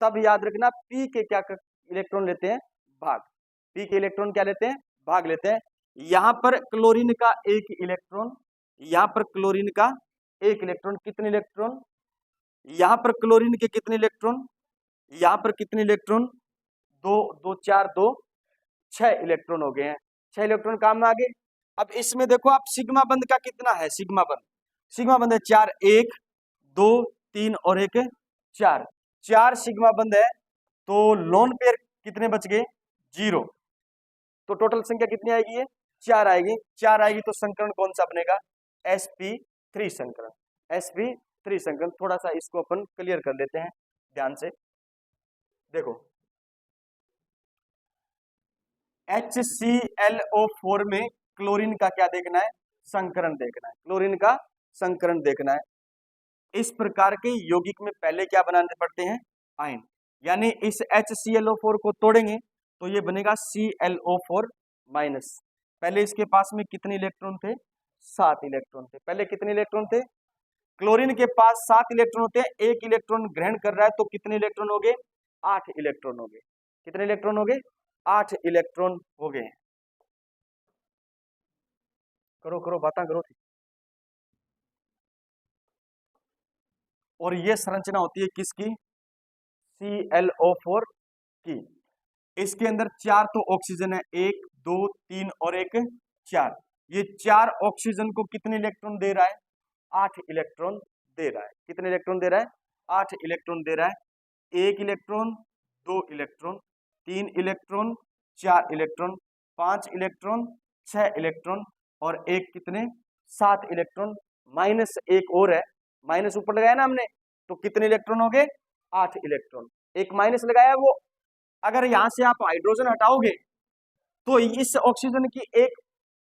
तब याद रखना p के क्या इलेक्ट्रॉन लेते हैं? भाग। p के इलेक्ट्रॉन क्या लेते हैं? भाग लेते हैं। यहां पर क्लोरीन का एक इलेक्ट्रॉन, यहां पर क्लोरीन का एक इलेक्ट्रॉन, कितने इलेक्ट्रॉन? यहां पर क्लोरीन के कितने इलेक्ट्रॉन? यहां पर कितने इलेक्ट्रॉन? 2 2 4 2 6 इलेक्ट्रॉन हो गए हैं। 6 इलेक्ट्रॉन काम में आ गए। अब इसमें देखो आप सिग्मा बंध का कितना है? सिग्मा बंध है 4। 1 2 3 और 1 4 4 सिग्मा बंध है। तो लोन पेयर कितने बच गए? 0। तो टोटल संख्या कितनी आएगी? ये 4 आएगी। 4 आएगी तो संकरण कौन सा बनेगा? sp3 संकरण। sp3 संकरण। थोड़ा सा इसको अपन क्लियर कर लेते हैं ध्यान से। देखो HClO4 में क्लोरीन का क्या देखना है? संकरण देखना है। क्लोरीन का संकरण देखना है। इस प्रकार के यौगिक में पहले क्या बनाने पड़ते हैं? आयन। यानी इस HClO4 को तोड़ेंगे तो ये बनेगा ClO4 माइनस। पहले इसके पास में कितने इलेक्ट्रॉन थे? 7 इलेक्ट्रॉन थे। पहले कितने इलेक्ट्रॉन थे? क्लोरीन के पास 7 इलेक्ट्रॉन होते हैं। एक इलेक्ट्रॉन ग्रहण कर रहा है तो कितने इलेक्ट्रॉन हो गए? 8 इलेक्ट्रॉन हो गए। कितने इलेक्ट्रॉन हो गए? 8 इलेक्ट्रॉन हो गए। करो करो बातें करो। और ये संरचना होती है किसकी? ClO4 की। इसके अंदर 4 तो ऑक्सीजन है, 1 2 3 और 1 4। ये 4 ऑक्सीजन को कितने इलेक्ट्रॉन दे रहा है? 8 इलेक्ट्रॉन दे रहा है। कितने इलेक्ट्रॉन दे रहा है? 8 इलेक्ट्रॉन दे रहा है। 1 electron 2 electron 3 electron 4 electron 5 electron 6 electron और एक कितने? 7 इलेक्ट्रॉन। माइनस एक और है, माइनस ऊपर लगाया ना हमने, तो कितने इलेक्ट्रॉन हो गए? 8 इलेक्ट्रॉन। एक माइनस लगाया, वो अगर यहां से आप हाइड्रोजन हटाओगे तो इस ऑक्सीजन की एक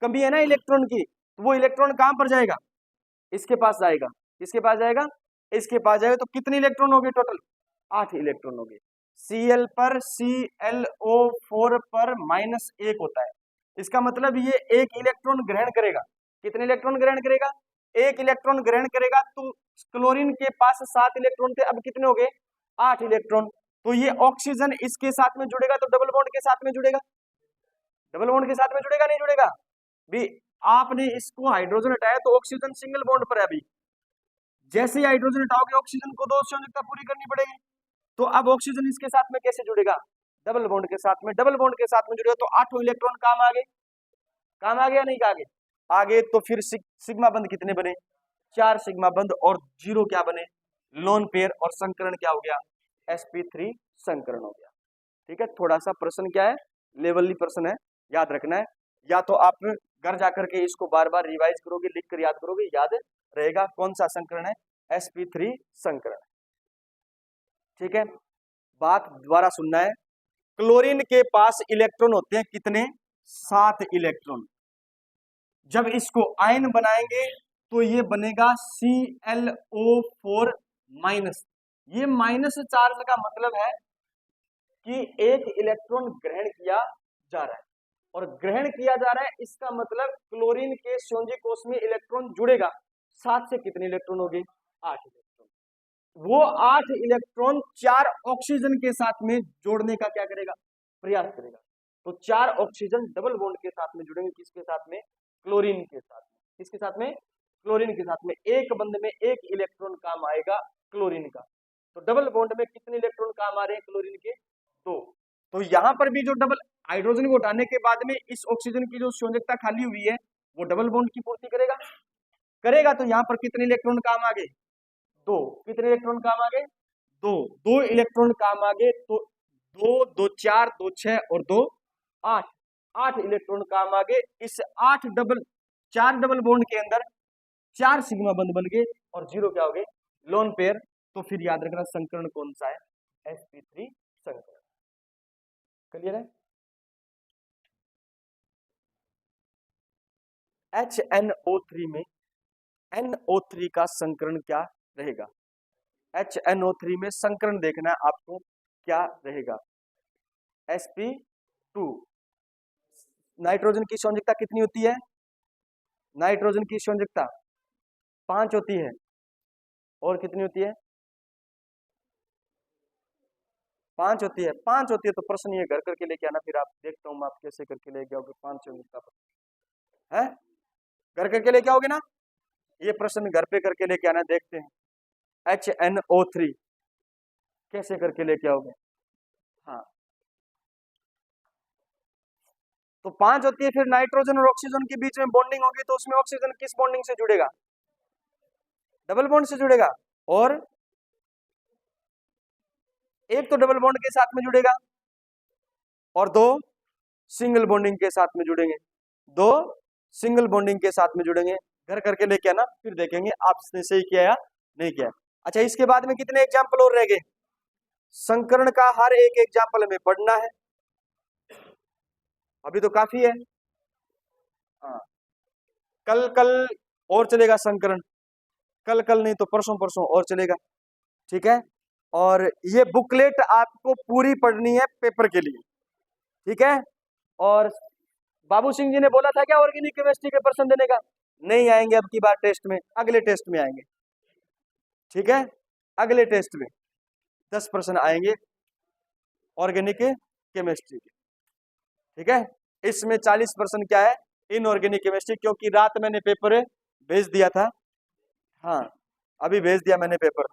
कमी है ना इलेक्ट्रॉन की, तो वो इलेक्ट्रॉन कहां पर जाएगा? इसके पास जाएगा। किसके पास जाएगा? इसके पास जाएगा। तो कितने इलेक्ट्रॉन हो गए टोटल? 8 इलेक्ट्रॉन हो गए। Cl पर ClO4 पर -1 होता है। इसका मतलब ये एक इलेक्ट्रॉन ग्रहण करेगा। कितने इलेक्ट्रॉन ग्रहण करेगा? एक इलेक्ट्रॉन ग्रहण करेगा। तो क्लोरीन के पास 7 इलेक्ट्रॉन थे, अब कितने हो गए? 8 इलेक्ट्रॉन। तो ये ऑक्सीजन इसके साथ में जुड़ेगा तो डबल बॉन्ड के साथ में जुड़ेगा। डबल बॉन्ड के साथ में जुड़ेगा नहीं जुड़ेगा? भी आपने इसको हाइड्रोजन हटाया तो ऑक्सीजन सिंगल बॉन्ड पर है। अभी जैसे ही हाइड्रोजन हटाओगे ऑक्सीजन को 2 संयोजकता पूरी करनी पड़ेगी। तो अब ऑक्सीजन इसके साथ में कैसे जुड़ेगा? डबल बॉन्ड के साथ में। डबल बॉन्ड के साथ में जुड़ेगा तो 8 इलेक्ट्रॉन काम आ गए। काम आ गया नहीं? आगे आगे तो फिर सिग्मा बंध कितने बने? 4 सिग्मा बंध और 0 क्या बने? Lone pair. और संकरण क्या हो गया? sp3 संकरण हो गया। ठीक है। थोड़ा सा प्रश्न क्या है, लेवली प्रश्न है, याद रखना है। या तो आप घर जाकर के इसको बार बार रिवाइज करोगे, लिख कर याद करोगे, याद रहेगा कौन सा संकरण है? sp3 संकरण। ठीक है। बात दोबारा सुनना है। क्लोरीन के पास इलेक्ट्रॉन होते हैं कितने? 7 इलेक्ट्रॉन। जब इसको आयन बनाएंगे तो ये बनेगा ClO4 माइनस। ये माइनस चार्ज का मतलब है कि एक इलेक्ट्रॉन ग्रहण किया जा रहा है, और ग्रहण किया जा रहा है इसका मतलब क्लोरीन के संयोजी कोष में इलेक्ट्रॉन जुड़ेगा। 7 से कितने इलेक्ट्रॉन हो गए? 8 इलेक्ट्रॉन। वो 8 इलेक्ट्रॉन 4 ऑक्सीजन के साथ में जोड़ने का क्या करेगा? प्रयास करेगा। तो 4 ऑक्सीजन डबल बॉन्ड के साथ में जुड़ेंगे। किसके साथ में? क्लोरीन के साथ में। किसके साथ में? क्लोरीन के साथ में। एक बंध में एक इलेक्ट्रॉन काम आएगा क्लोरीन का। तो डबल बॉन्ड में कितने इलेक्ट्रॉन काम आ रहे हैं क्लोरीन के? 2। तो यहां पर भी जो डबल हाइड्रोजन को हटाने के बाद में इस ऑक्सीजन की जो संयोजकता खाली हुई है वो डबल बॉन्ड की पूर्ति करेगा। करेगा तो यहाँ पर कितने इलेक्ट्रॉन काम आ गए? 2। कितने इलेक्ट्रॉन काम आ गए? 2। 2 इलेक्ट्रॉन काम आ गए, तो 2 2 4 2 6 और 2 8, 8 इलेक्ट्रॉन काम आ गए। इस 4 डबल बॉन्ड के अंदर 4 सिग्मा बंद बन गए और 0 क्या हो गए? Lone pair. तो फिर याद रखना संकरण कौन सा है? sp3 संकरण। क्लियर है? HNO3 में NO3 का संकरण क्या रहेगा? HNO3 में संकरण देखना है आपको, क्या रहेगा? sp2। नाइट्रोजन की संयोजकता कितनी होती है? नाइट्रोजन की संयोजकता 5 होती है। और कितनी होती है? 5 होती है। 5 होती है तो प्रश्न ये घर करके लेके आना, फिर आप देखता हूँ आप कैसे करके लेके आओगे 5 संयोजकता पर। है घर करके लेके आओगे ना? ये प्रश्न घर पे करके लेके आना, देखते हैं HNO3 कैसे करके लेके आओगे। हाँ, तो 5 होती है। फिर नाइट्रोजन और ऑक्सीजन के बीच में बॉन्डिंग होगी, तो उसमें ऑक्सीजन किस बॉन्डिंग से जुड़ेगा? डबल बॉन्ड से जुड़ेगा। और एक तो डबल बॉन्ड के साथ में जुड़ेगा और 2 सिंगल बॉन्डिंग के साथ में जुड़ेंगे। 2 सिंगल बॉन्डिंग के साथ में जुड़ेंगे। घर करके लेके आना, फिर देखेंगे आपने सही किया या नहीं किया। अच्छा, इसके बाद में कितने एग्जाम्पल और रह गए? संकरण का हर एक एग्जाम्पल हमें पढ़ना है, अभी तो काफी है। हाँ, कल और चलेगा संकरण, कल नहीं तो परसों और चलेगा। ठीक है, और ये बुकलेट आपको पूरी पढ़नी है पेपर के लिए। ठीक है, और बाबू सिंह जी ने बोला था क्या ऑर्गेनिक केमिस्ट्री के प्रश्न देने का? नहीं आएंगे अब की बार टेस्ट में, अगले टेस्ट में आएंगे। ठीक है, अगले टेस्ट में 10 प्रश्न आएंगे ऑर्गेनिक केमिस्ट्री के। ठीक है, इसमें 40 प्रश्न क्या है? इनऑर्गेनिक केमिस्ट्री, क्योंकि रात मैंने पेपर भेज दिया था। हाँ, अभी भेज दिया मैंने पेपर।